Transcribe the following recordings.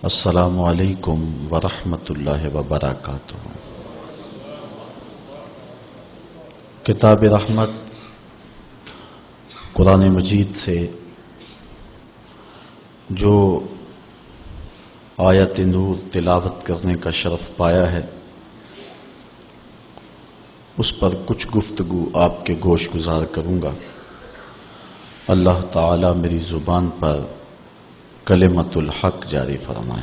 السلام علیکم ورحمۃ اللہ وبرکاتہ۔ کتاب رحمت قرآن مجید سے جو آیت نور تلاوت کرنے کا شرف پایا ہے، اس پر کچھ گفتگو آپ کے گوش گزار کروں گا۔ اللہ تعالی میری زبان پر کلمت الحق جاری فرمائے۔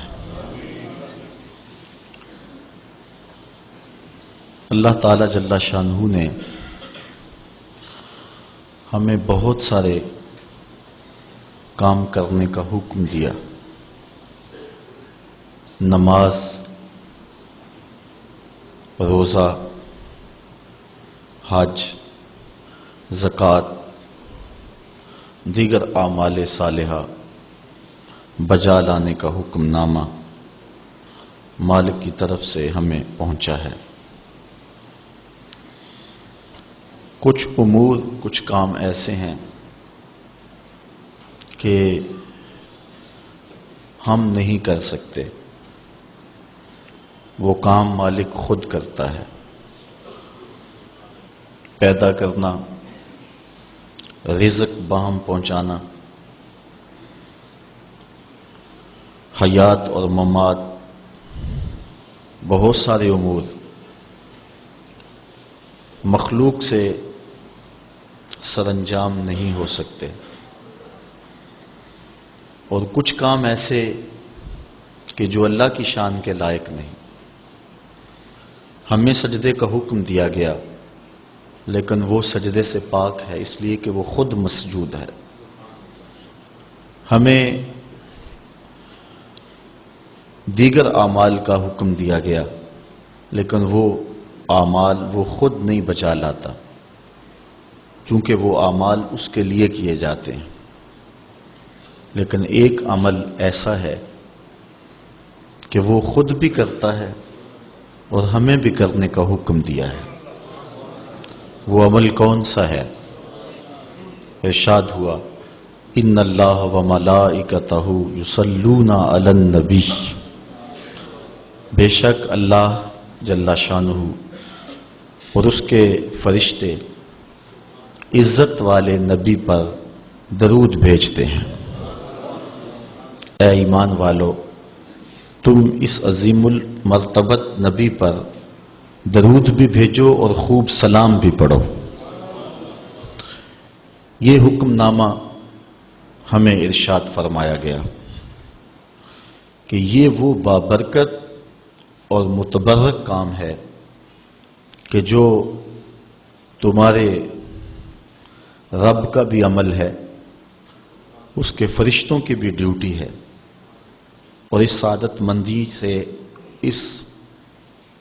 اللہ تعالی جل شانہ نے ہمیں بہت سارے کام کرنے کا حکم دیا۔ نماز، روزہ، حج، زکوٰۃ، دیگر اعمال صالحہ بجا لانے کا حکم نامہ مالک کی طرف سے ہمیں پہنچا ہے۔ کچھ امور، کچھ کام ایسے ہیں کہ ہم نہیں کر سکتے، وہ کام مالک خود کرتا ہے۔ پیدا کرنا، رزق باہم پہنچانا، حیات اور ممات، بہت سارے امور مخلوق سے سر انجام نہیں ہو سکتے، اور کچھ کام ایسے کہ جو اللہ کی شان کے لائق نہیں۔ ہمیں سجدے کا حکم دیا گیا، لیکن وہ سجدے سے پاک ہے اس لیے کہ وہ خود مسجود ہے۔ ہمیں دیگر اعمال کا حکم دیا گیا، لیکن وہ اعمال وہ خود نہیں بچا لاتا، چونکہ وہ اعمال اس کے لیے کیے جاتے ہیں۔ لیکن ایک عمل ایسا ہے کہ وہ خود بھی کرتا ہے اور ہمیں بھی کرنے کا حکم دیا ہے۔ وہ عمل کون سا ہے؟ ارشاد ہوا، ان اللہ وملائکتہ یصلون علی النبی، بے شک اللہ جل شانہ اور اس کے فرشتے عزت والے نبی پر درود بھیجتے ہیں۔ اے ایمان والو، تم اس عظیم المرتبت نبی پر درود بھی بھیجو اور خوب سلام بھی پڑھو۔ یہ حکم نامہ ہمیں ارشاد فرمایا گیا کہ یہ وہ بابرکت اور متبرک کام ہے کہ جو تمہارے رب کا بھی عمل ہے، اس کے فرشتوں کی بھی ڈیوٹی ہے، اور اس سعادت مندی سے، اس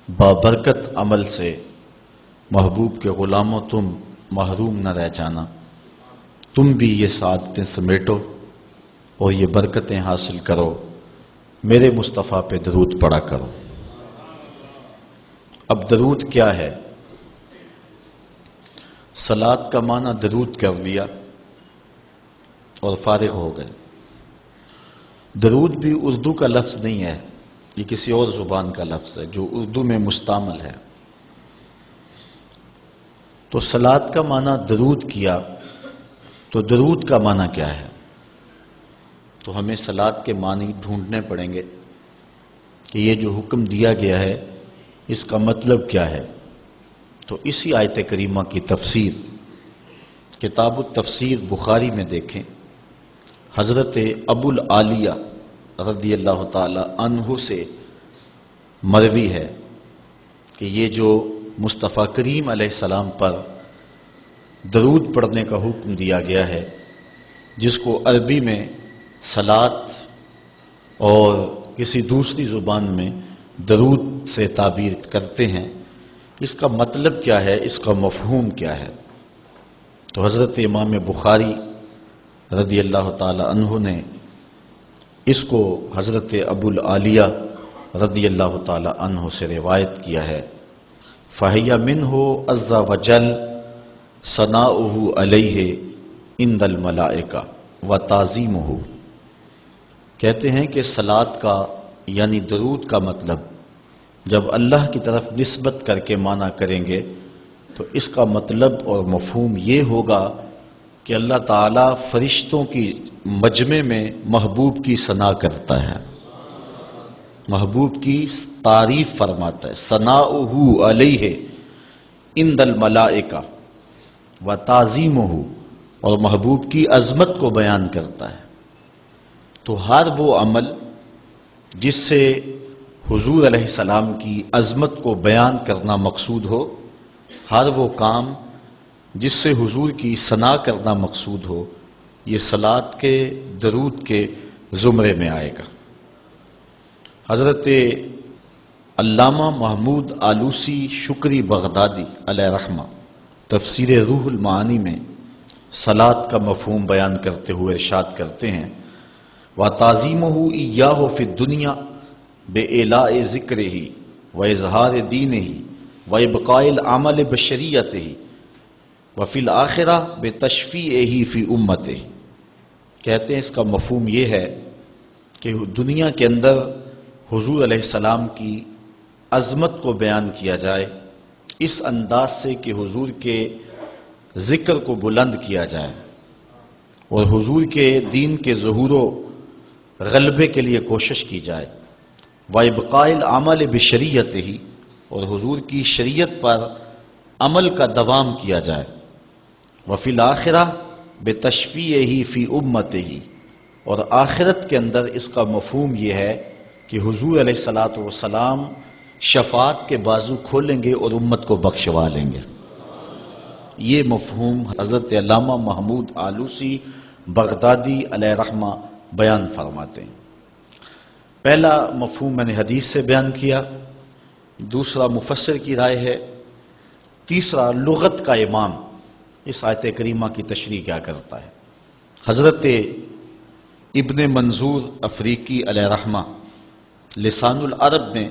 بابرکت عمل سے محبوب کے غلاموں تم محروم نہ رہ جانا۔ تم بھی یہ سعادتیں سمیٹو اور یہ برکتیں حاصل کرو، میرے مصطفیٰ پہ درود پڑھا کرو۔ اب درود کیا ہے؟ صلاۃ کا معنی درود کر لیا اور فارغ ہو گئے۔ درود بھی اردو کا لفظ نہیں ہے، یہ کسی اور زبان کا لفظ ہے جو اردو میں مستعمل ہے۔ تو صلاۃ کا معنی درود کیا، تو درود کا معنی کیا ہے؟ تو ہمیں صلاۃ کے معنی ڈھونڈنے پڑیں گے کہ یہ جو حکم دیا گیا ہے اس کا مطلب کیا ہے۔ تو اسی آیت کریمہ کی تفسیر کتاب التفسیر بخاری میں دیکھیں، حضرت ابو العالیہ رضی اللہ تعالی عنہ سے مروی ہے کہ یہ جو مصطفیٰ کریم علیہ السلام پر درود پڑھنے کا حکم دیا گیا ہے، جس کو عربی میں صلاۃ اور کسی دوسری زبان میں درود سے تعبیر کرتے ہیں، اس کا مطلب کیا ہے، اس کا مفہوم کیا ہے۔ تو حضرت امام بخاری رضی اللہ تعالی عنہ نے اس کو حضرت ابو العالیہ رضی اللہ تعالی عنہ سے روایت کیا ہے۔ فَهِيَ مِنْهُ عَزَّ وَجَلَّ ثَنَاؤُهُ عَلَيْهِ عِنْدَ الْمَلَائِكَةِ وَتَعْظِيمُهُ، کہتے ہیں کہ صلاۃ کا یعنی درود کا مطلب جب اللہ کی طرف نسبت کر کے معنی کریں گے تو اس کا مطلب اور مفہوم یہ ہوگا کہ اللہ تعالیٰ فرشتوں کی مجمع میں محبوب کی ثنا کرتا ہے، محبوب کی تعریف فرماتا ہے، ثناؤہ علیہ عند الملائکہ و تعظیمہ، اور محبوب کی عظمت کو بیان کرتا ہے۔ تو ہر وہ عمل جس سے حضور علیہ السلام کی عظمت کو بیان کرنا مقصود ہو، ہر وہ کام جس سے حضور کی ثنا کرنا مقصود ہو، یہ صلاۃ کے درود کے زمرے میں آئے گا۔ حضرت علامہ محمود آلوسی شکری بغدادی علیہ رحمہ تفسیر روح المعانی میں صلاۃ کا مفہوم بیان کرتے ہوئے ارشاد کرتے ہیں، وَتَعْظِيمُهُ إِيَّاهُ فِي الدُّنْيَا بِإِعْلَاءِ ذِكْرِهِ وَإِظْهَارِ دِينِهِ وَإِبْقَاءِ الْعَمَلِ بِشَرِيعَتِهِ وَفِي الْآخِرَةِ بِتَشْفِيعِهِ فِي أُمَّتِهِ۔ کہتے ہیں اس کا مفہوم یہ ہے کہ دنیا کے اندر حضور علیہ السلام کی عظمت کو بیان کیا جائے اس انداز سے کہ حضور کے ذکر کو بلند کیا جائے اور حضور کے دین کے ظہور و غلبے کے لیے کوشش کی جائے، وَإِبْقَاءِ الْعَمَلِ بِشَرِيعَتِهِ، اور حضور کی شریعت پر عمل کا دوام کیا جائے، وَفِي الْآخِرَةِ بِتَشْفِيعِهِ فِي أُمَّتِهِ، اور آخرت کے اندر اس کا مفہوم یہ ہے کہ حضور علیہ السلام شفاعت کے بازو کھولیں گے اور امت کو بخشوا لیں گے۔ یہ مفہوم حضرت علامہ محمود آلوسی بغدادی علیہ رحمہ بیان فرماتے ہیں۔ پہلا مفہوم میں نے حدیث سے بیان کیا، دوسرا مفسر کی رائے ہے، تیسرا لغت کا امام اس آیت کریمہ کی تشریح کیا کرتا ہے۔ حضرت ابن منظور افریقی علیہ رحمہ لسان العرب میں،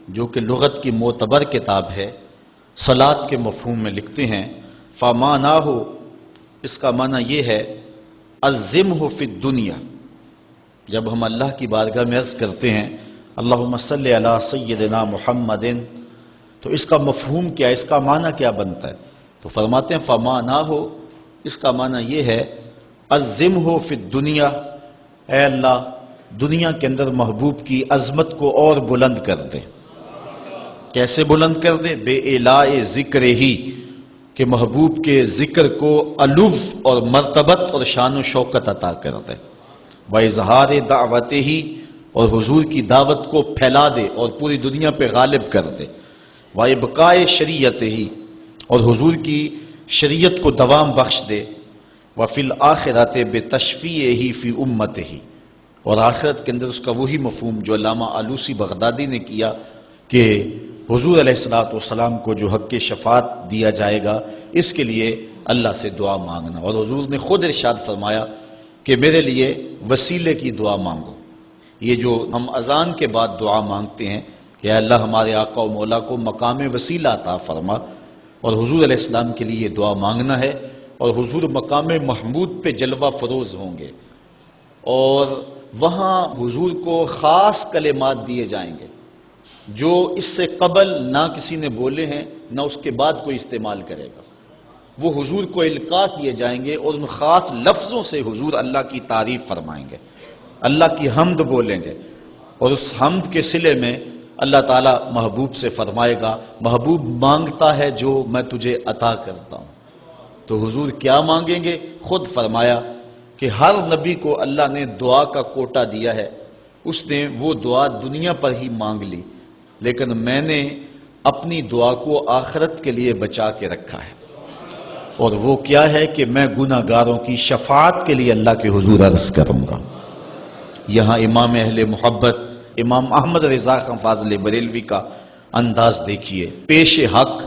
جو کہ لغت کی معتبر کتاب ہے، صلاۃ کے مفہوم میں لکھتے ہیں، فَمَانَاهُ، اس کا معنی یہ ہے، عَظِّمْهُ فِي الدُّنْيَا، جب ہم اللہ کی بارگاہ میں عرض کرتے ہیں اللہم صلی علی سیدنا محمد، تو اس کا مفہوم کیا، اس کا معنی کیا بنتا ہے؟ تو فرماتے ہیں فَمَانَاهُ، اس کا معنی یہ ہے، عَظِّمْهُ فِي الدُّنْيَا، اے اللہ دنیا کے اندر محبوب کی عظمت کو اور بلند کر دے۔ کیسے بلند کر دے؟ بے اعلاء ذکر ہی، کہ محبوب کے ذکر کو علو اور مرتبت اور شان و شوکت عطا کر دے، وَإِظْهَارِ دَعْوَتِهِ، اور حضور کی دعوت کو پھیلا دے اور پوری دنیا پہ غالب کر دے، وَإِبْقَاءِ شَرِيعَتِهِ، اور حضور کی شریعت کو دوام بخش دے، وَفِي الْآخِرَةِ بِتَشْفِيعِهِ فِي أُمَّتِهِ، اور آخرت کے اندر اس کا وہی مفہوم جو علامہ آلوسی بغدادی نے کیا کہ حضور علیہ السلام کو جو حق شفاعت دیا جائے گا، اس کے لیے اللہ سے دعا مانگنا۔ اور حضور نے خود ارشاد فرمایا کہ میرے لیے وسیلے کی دعا مانگو۔ یہ جو ہم اذان کے بعد دعا مانگتے ہیں کہ اے اللہ ہمارے آقا و مولا کو مقام وسیلہ عطا فرما، اور حضور علیہ السلام کے لیے یہ دعا مانگنا ہے، اور حضور مقام محمود پہ جلوہ فروز ہوں گے، اور وہاں حضور کو خاص کلمات دیے جائیں گے جو اس سے قبل نہ کسی نے بولے ہیں نہ اس کے بعد کوئی استعمال کرے گا۔ وہ حضور کو القاء کیے جائیں گے اور ان خاص لفظوں سے حضور اللہ کی تعریف فرمائیں گے، اللہ کی حمد بولیں گے، اور اس حمد کے صلے میں اللہ تعالیٰ محبوب سے فرمائے گا، محبوب مانگتا ہے جو میں تجھے عطا کرتا ہوں۔ تو حضور کیا مانگیں گے؟ خود فرمایا کہ ہر نبی کو اللہ نے دعا کا کوٹا دیا ہے، اس نے وہ دعا دنیا پر ہی مانگ لی، لیکن میں نے اپنی دعا کو آخرت کے لیے بچا کے رکھا ہے، اور وہ کیا ہے کہ میں گناہ گاروں کی شفاعت کے لیے اللہ کے حضور عرض کروں گا۔ یہاں امام اہل محبت امام احمد رضا خان فاضل بریلوی کا انداز دیکھیے، پیش حق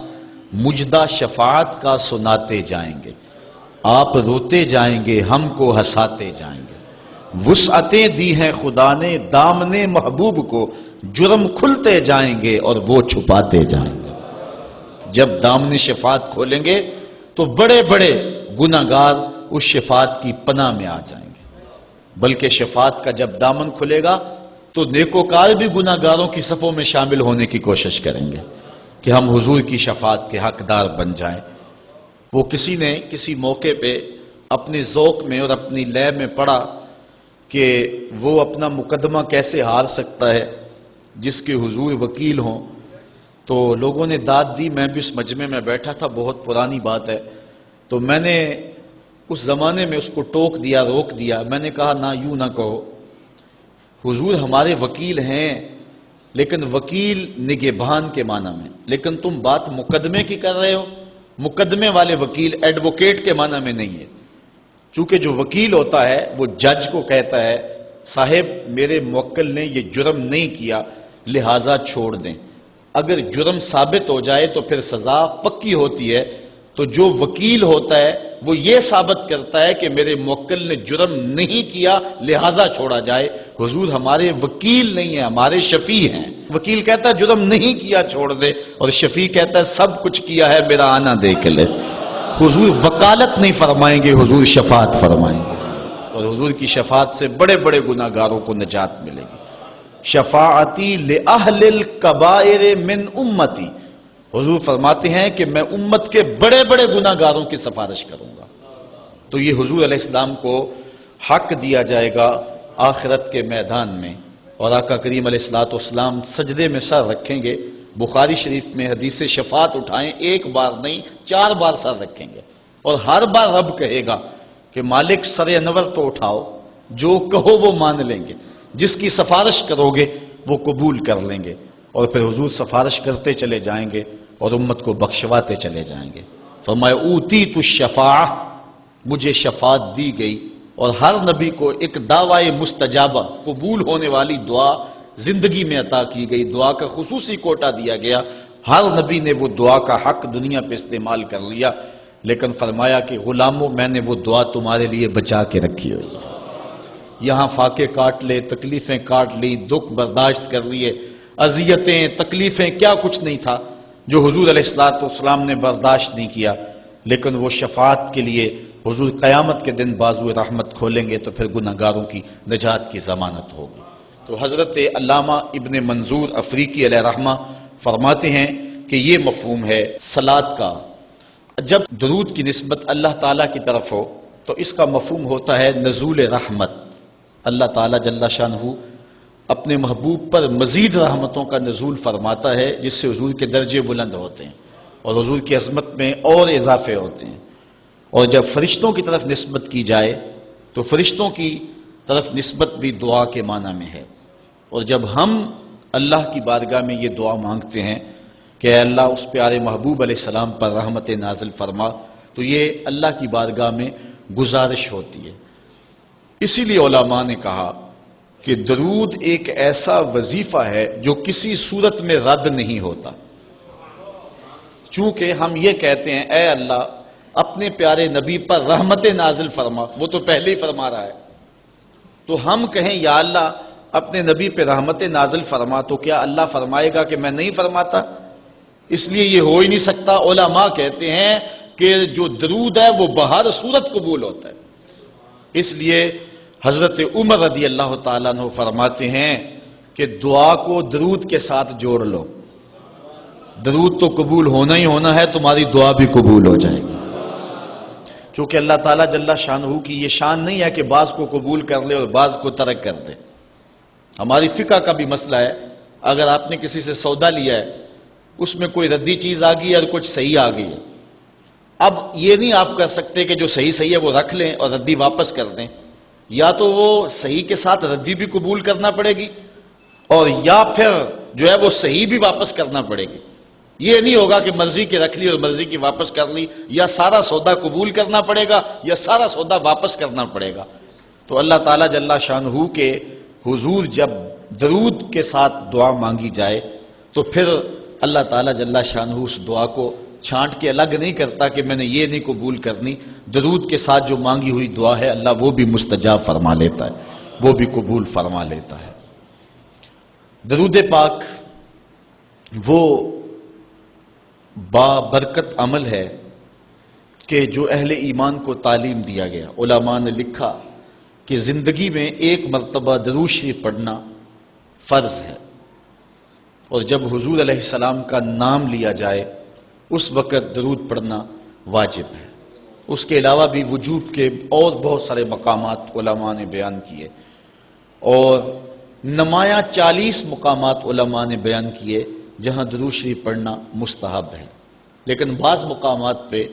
مجدہ شفاعت کا سناتے جائیں گے، آپ روتے جائیں گے ہم کو ہنساتے جائیں گے، وسعتیں دی ہیں خدا نے دامن محبوب کو، جرم کھلتے جائیں گے اور وہ چھپاتے جائیں گے۔ جب دامن شفاعت کھولیں گے تو بڑے بڑے گناہ گار اس شفاعت کی پناہ میں آ جائیں گے، بلکہ شفاعت کا جب دامن کھلے گا تو نیکوکار بھی گناہگاروں کی صفوں میں شامل ہونے کی کوشش کریں گے کہ ہم حضور کی شفاعت کے حقدار بن جائیں۔ وہ کسی نے کسی موقع پہ اپنے ذوق میں اور اپنی لے میں پڑھا کہ وہ اپنا مقدمہ کیسے ہار سکتا ہے جس کے حضور وکیل ہوں، تو لوگوں نے داد دی۔ میں بھی اس مجمع میں بیٹھا تھا، بہت پرانی بات ہے، تو میں نے اس زمانے میں اس کو ٹوک دیا، روک دیا۔ میں نے کہا نہ، یوں نہ کہو، حضور ہمارے وکیل ہیں، لیکن وکیل نگہبان کے معنی میں، لیکن تم بات مقدمے کی کر رہے ہو، مقدمے والے وکیل ایڈوکیٹ کے معنی میں نہیں ہے۔ چونکہ جو وکیل ہوتا ہے وہ جج کو کہتا ہے صاحب میرے موکل نے یہ جرم نہیں کیا لہٰذا چھوڑ دیں، اگر جرم ثابت ہو جائے تو پھر سزا پکی ہوتی ہے۔ تو جو وکیل ہوتا ہے وہ یہ ثابت کرتا ہے کہ میرے موکل نے جرم نہیں کیا لہٰذا چھوڑا جائے۔ حضور ہمارے وکیل نہیں ہیں، ہمارے شفیع ہیں۔ وکیل کہتا ہے جرم نہیں کیا چھوڑ دے، اور شفیع کہتا ہے سب کچھ کیا ہے میرا آنا دیکھ لے۔ حضور وکالت نہیں فرمائیں گے، حضور شفاعت فرمائیں گے، اور حضور کی شفاعت سے بڑے بڑے گناہگاروں کو نجات ملے گی۔ شفاعتی لأہل الکبائر من امتی، حضور فرماتے ہیں کہ میں امت کے بڑے بڑے گناہگاروں کی سفارش کروں گا۔ تو یہ حضور علیہ السلام کو حق دیا جائے گا آخرت کے میدان میں، اور آقا کریم علیہ السلام سجدے میں سر رکھیں گے۔ بخاری شریف میں حدیث شفاعت اٹھائیں، ایک بار نہیں 4 بار سر رکھیں گے، اور ہر بار رب کہے گا کہ مالک سر انور تو اٹھاؤ، جو کہو وہ مان لیں گے، جس کی سفارش کرو گے وہ قبول کر لیں گے، اور پھر حضور سفارش کرتے چلے جائیں گے اور امت کو بخشواتے چلے جائیں گے۔ فرمایا اوتیت الشفاعہ، مجھے شفاعت دی گئی، اور ہر نبی کو ایک دعوی مستجابہ، قبول ہونے والی دعا زندگی میں عطا کی گئی، دعا کا خصوصی کوٹا دیا گیا۔ ہر نبی نے وہ دعا کا حق دنیا پہ استعمال کر لیا، لیکن فرمایا کہ غلاموں میں نے وہ دعا تمہارے لیے بچا کے رکھی ہوئی ہے۔ یہاں فاقے کاٹ لے، تکلیفیں کاٹ لی، دکھ برداشت کر لیے، اذیتیں تکلیفیں کیا کچھ نہیں تھا جو حضور علیہ السلام نے برداشت نہیں کیا، لیکن وہ شفاعت کے لیے حضور قیامت کے دن بازو رحمت کھولیں گے تو پھر گناہگاروں کی نجات کی ضمانت ہوگی۔ تو حضرت علامہ ابن منظور افریقی علیہ رحمہ فرماتے ہیں کہ یہ مفہوم ہے صلاۃ کا۔ جب درود کی نسبت اللہ تعالیٰ کی طرف ہو تو اس کا مفہوم ہوتا ہے نزول رحمت۔ اللہ تعالیٰ جل شانہ اپنے محبوب پر مزید رحمتوں کا نزول فرماتا ہے، جس سے حضور کے درجے بلند ہوتے ہیں اور حضور کی عظمت میں اور اضافے ہوتے ہیں۔ اور جب فرشتوں کی طرف نسبت کی جائے تو فرشتوں کی طرف نسبت بھی دعا کے معنی میں ہے، اور جب ہم اللہ کی بارگاہ میں یہ دعا مانگتے ہیں کہ اے اللہ اس پیارے محبوب علیہ السلام پر رحمت نازل فرما، تو یہ اللہ کی بارگاہ میں گزارش ہوتی ہے۔ اسی لیے علماء نے کہا کہ درود ایک ایسا وظیفہ ہے جو کسی صورت میں رد نہیں ہوتا، چونکہ ہم یہ کہتے ہیں اے اللہ اپنے پیارے نبی پر رحمت نازل فرما، وہ تو پہلے ہی فرما رہا ہے، تو ہم کہیں یا اللہ اپنے نبی پہ رحمت نازل فرما، تو کیا اللہ فرمائے گا کہ میں نہیں فرماتا؟ اس لیے یہ ہو ہی نہیں سکتا۔ علماء کہتے ہیں کہ جو درود ہے وہ بہر صورت قبول ہوتا ہے۔ اس لیے حضرت عمر رضی اللہ تعالیٰ عنہ فرماتے ہیں کہ دعا کو درود کے ساتھ جوڑ لو، درود تو قبول ہونا ہی ہونا ہے، تمہاری دعا بھی قبول ہو جائے گی۔ چونکہ اللہ تعالیٰ جل شانہ کی یہ شان نہیں ہے کہ بعض کو قبول کر لے اور بعض کو ترک کر دے۔ ہماری فقہ کا بھی مسئلہ ہے، اگر آپ نے کسی سے سودا لیا ہے، اس میں کوئی ردی چیز آ گئی ہے اور کچھ صحیح آ گئی ہے، اب یہ نہیں آپ کر سکتے کہ جو صحیح ہے وہ رکھ لیں اور ردی واپس کر دیں، یا تو وہ صحیح کے ساتھ ردی بھی قبول کرنا پڑے گی، اور یا پھر جو ہے وہ صحیح بھی واپس کرنا پڑے گی۔ یہ نہیں ہوگا کہ مرضی کی رکھ لی اور مرضی کی واپس کر لی، یا سارا سودا قبول کرنا پڑے گا یا سارا سودا واپس کرنا پڑے گا۔ تو اللہ تعالیٰ جل شانہ کے حضور جب درود کے ساتھ دعا مانگی جائے تو پھر اللہ تعالیٰ جل شانہ اس دعا کو چھانٹ کے الگ نہیں کرتا کہ میں نے یہ نہیں قبول کرنی، درود کے ساتھ جو مانگی ہوئی دعا ہے اللہ وہ بھی مستجاب فرما لیتا ہے، وہ بھی قبول فرما لیتا ہے۔ درود پاک وہ بابرکت عمل ہے کہ جو اہل ایمان کو تعلیم دیا گیا۔ علماء نے لکھا کہ زندگی میں ایک مرتبہ درود شریف پڑھنا فرض ہے، اور جب حضور علیہ السلام کا نام لیا جائے اس وقت درود پڑھنا واجب ہے۔ اس کے علاوہ بھی وجوب کے اور بہت سارے مقامات علماء نے بیان کیے، اور نمایاں 40 مقامات علماء نے بیان کیے جہاں درود شریف پڑھنا مستحب ہے، لیکن بعض مقامات پہ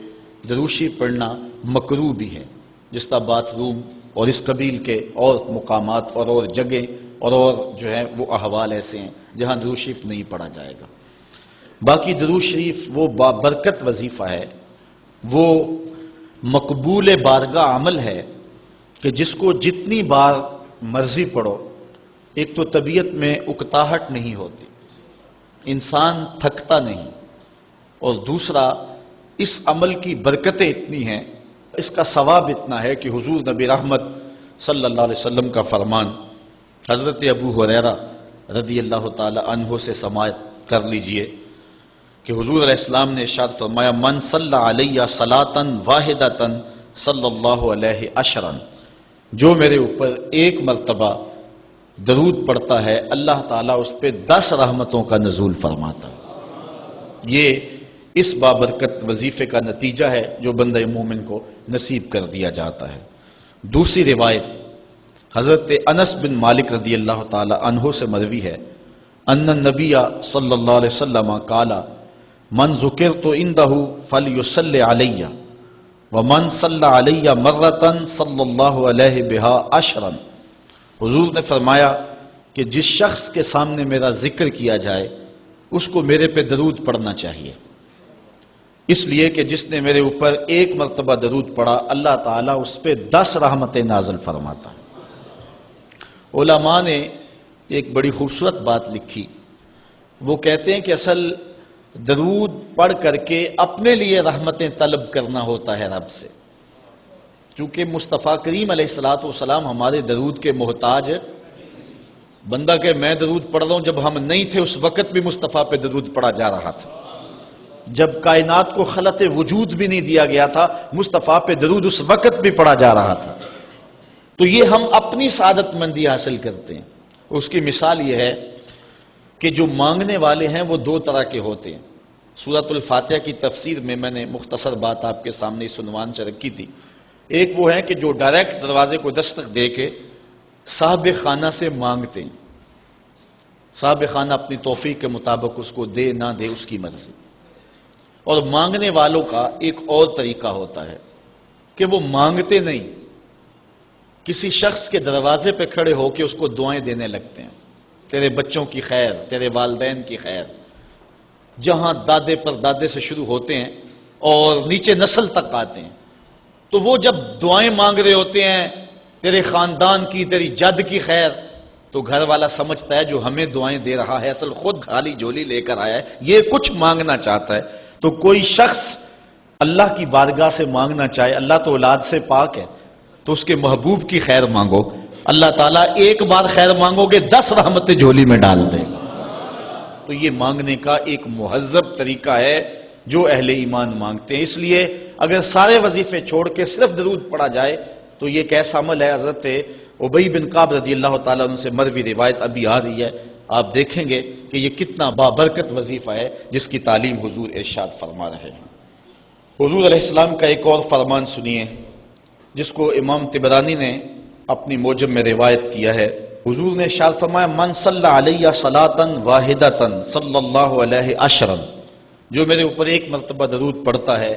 درود شریف پڑھنا مکروہ بھی ہے، جس طرح باتھ روم اور اس قبیل کے اور مقامات اور جگہ اور جو ہے وہ احوال ایسے ہیں جہاں درود شریف نہیں پڑھا جائے گا۔ باقی درود شریف وہ بابرکت وظیفہ ہے، وہ مقبول بارگاہ عمل ہے کہ جس کو جتنی بار مرضی پڑھو، ایک تو طبیعت میں اکتاہٹ نہیں ہوتی، انسان تھکتا نہیں، اور دوسرا اس عمل کی برکتیں اتنی ہیں، اس کا ثواب اتنا ہے کہ حضور نبی رحمت صلی اللہ علیہ وسلم کا فرمان حضرت ابو ہریرہ رضی اللہ تعالی عنہ سے سماعت کر لیجئے کہ حضور علیہ السلام نے ارشاد فرمایا من صلی علیہ صلاۃ واحدۃ صلی اللہ علیہ عشرا، جو میرے اوپر ایک مرتبہ درود پڑھتا ہے اللہ تعالیٰ اس پہ 10 رحمتوں کا نزول فرماتا ہے۔ یہ اس بابرکت وظیفے کا نتیجہ ہے جو بندہ مومن کو نصیب کر دیا جاتا ہے۔ دوسری روایت حضرت انس بن مالک رضی اللہ تعالی عنہ سے مروی ہے ان النبی صلی اللہ علیہ وسلم قال من ذکرت عنده فلیصلی علی ومن صلی علی مرۃ صلی اللہ علیہ بہا عشرا، حضور نے فرمایا کہ جس شخص کے سامنے میرا ذکر کیا جائے اس کو میرے پہ درود پڑھنا چاہیے، اس لیے کہ جس نے میرے اوپر ایک مرتبہ درود پڑھا اللہ تعالیٰ اس پہ 10 رحمتیں نازل فرماتا ہے۔ علماء نے ایک بڑی خوبصورت بات لکھی، وہ کہتے ہیں کہ اصل درود پڑھ کر کے اپنے لیے رحمتیں طلب کرنا ہوتا ہے رب سے، چونکہ مصطفیٰ کریم علیہ الصلوۃ والسلام ہمارے درود کے محتاج، بندہ کہ میں درود پڑھ رہا ہوں، جب ہم نہیں تھے اس وقت بھی مصطفیٰ پہ درود پڑھا جا رہا تھا، جب کائنات کو خلق وجود بھی نہیں دیا گیا تھا مصطفیٰ پہ درود اس وقت بھی پڑھا جا رہا تھا۔ تو یہ ہم اپنی سعادت مندی حاصل کرتے ہیں۔ اس کی مثال یہ ہے کہ جو مانگنے والے ہیں وہ 2 طرح کے ہوتے ہیں۔ سورۃ الفاتحہ کی تفسیر میں میں نے مختصر بات آپ کے سامنے اس عنوان سے رکھی تھی۔ ایک وہ ہیں کہ جو ڈائریکٹ دروازے کو دستک دے کے صاحب خانہ سے مانگتے ہیں، صاحب خانہ اپنی توفیق کے مطابق اس کو دے نہ دے اس کی مرضی۔ اور مانگنے والوں کا ایک اور طریقہ ہوتا ہے کہ وہ مانگتے نہیں، کسی شخص کے دروازے پہ کھڑے ہو کے اس کو دعائیں دینے لگتے ہیں، تیرے بچوں کی خیر، تیرے والدین کی خیر، جہاں دادے پر دادے سے شروع ہوتے ہیں اور نیچے نسل تک آتے ہیں۔ تو وہ جب دعائیں مانگ رہے ہوتے ہیں تیرے خاندان کی، تیری جد کی خیر، تو گھر والا سمجھتا ہے جو ہمیں دعائیں دے رہا ہے اصل خود خالی جھولی لے کر آیا ہے، یہ کچھ مانگنا چاہتا ہے۔ تو کوئی شخص اللہ کی بارگاہ سے مانگنا چاہے، اللہ تو اولاد سے پاک ہے، تو اس کے محبوب کی خیر مانگو، اللہ تعالیٰ ایک بار خیر مانگو گے 10 رحمتیں جھولی میں ڈال دے گا۔ تو یہ مانگنے کا ایک مہذب طریقہ ہے جو اہل ایمان مانگتے ہیں۔ اس لیے اگر سارے وظیفے چھوڑ کے صرف درود پڑھا جائے تو یہ کیسا عمل ہے۔ حضرت ابی بن کعب رضی اللہ تعالیٰ عنہ سے مروی روایت ابھی آ رہی ہے، آپ دیکھیں گے کہ یہ کتنا بابرکت وظیفہ ہے جس کی تعلیم حضور ارشاد فرما رہے ہیں۔ حضور علیہ السلام کا ایک اور فرمان سنیے جس کو امام طبرانی نے اپنی موجم میں روایت کیا ہے۔ حضور نے ارشاد فرمایا من صلی علیہ صلاۃ واحدۃ صلی اللہ علیہ عشرا، جو میرے اوپر ایک مرتبہ درود پڑھتا ہے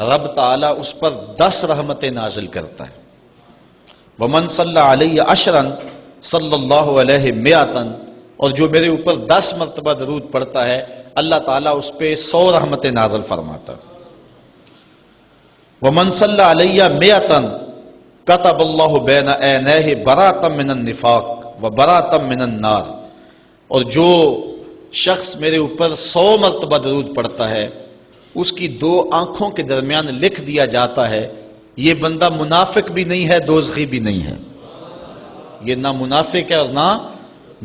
رب تعالیٰ اس پر 10 رحمتیں نازل کرتا ہے۔ ومن صلی علیہ عشرا صلی اللہ علیہ مئۃ، اور جو میرے اوپر 10 مرتبہ درود پڑھتا ہے اللہ تعالیٰ اس پہ 100 رحمتیں نازل فرماتا ہے۔ ومن صلی علیہ مئۃ کتب اللہ بین عینیہ براۃ من النفاق وبراۃ من النار، اور جو شخص میرے اوپر 100 مرتبہ درود پڑھتا ہے اس کی 2 آنکھوں کے درمیان لکھ دیا جاتا ہے یہ بندہ منافق بھی نہیں ہے دوزخی بھی نہیں ہے، یہ نہ منافق ہے اور نہ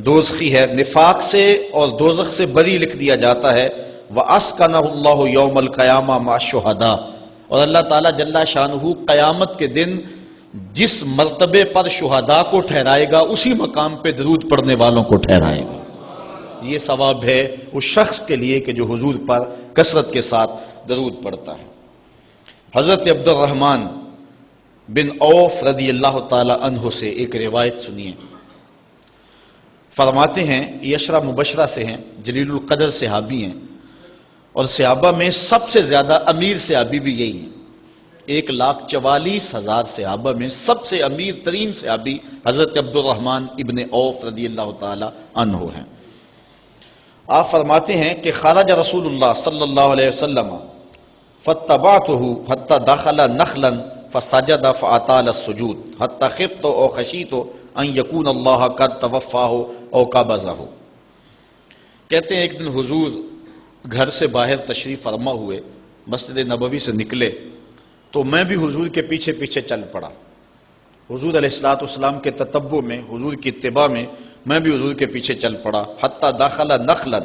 دوزخی ہے، نفاق سے اور دوزخ سے بری لکھ دیا جاتا ہے۔ وَأَسْكَنَهُ اللَّهُ يَوْمَ الْقِيَامَةِ مَعَ الشُّهَدَاءِ، اور اللہ تعالیٰ جل شانہ قیامت کے دن جس مرتبے پر شہداء کو ٹھہرائے گا اسی مقام پہ درود پڑھنے والوں کو ٹھہرائے گا۔ یہ ثواب ہے اس شخص کے لیے کہ جو حضور پر کثرت کے ساتھ درود پڑھتا ہے۔ حضرت عبد الرحمن بن عوف رضی اللہ تعالی عنہ سے ایک روایت سنیے۔ فرماتے ہیں، یہ عشرہ مبشرہ سے ہیں، جلیل القدر صحابی ہیں، اور صحابہ میں سب سے زیادہ امیر صحابی بھی یہی ہیں۔ 1,44,000 صحابہ میں سب سے امیر ترین صحابی حضرت عبد الرحمن ابن عوف رضی اللہ تعالی عنہ ہیں۔ آپ فرماتے ہیں کہ خرج رسول اللہ صلی اللہ علیہ وسلم فاتبعته حتى دخل نخلا فسجد فاطال السجود حتى خفت او خشیت ان يكون الله قد توفاه او قبضه۔ کہتے ہیں ایک دن حضور گھر سے باہر تشریف فرما ہوئے، مسجد نبوی سے نکلے تو میں بھی حضور کے پیچھے پیچھے چل پڑا۔ حضور علیہ الصلوۃ والسلام کے تتبع میں، حضور کی اتباع میں میں بھی حضور کے پیچھے چل پڑا۔ حتی داخل نخلا،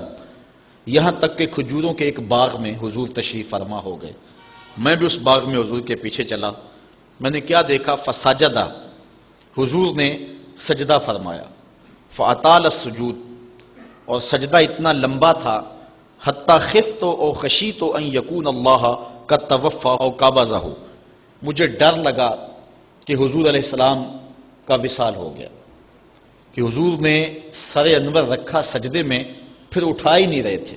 یہاں تک کہ کھجوروں کے ایک باغ میں حضور تشریف فرما ہو گئے۔ میں بھی اس باغ میں حضور کے پیچھے چلا۔ میں نے کیا دیکھا؟ فسجدہ، حضور نے سجدہ فرمایا۔ فاطال السجود، اور سجدہ اتنا لمبا تھا۔ حتی خفت او خشیت ان یکون اللہ قد توفی او قبضہ، مجھے ڈر لگا کہ حضور علیہ السلام کا وصال ہو گیا، کہ حضور نے سر انور رکھا سجدے میں، پھر اٹھا ہی نہیں رہے تھے،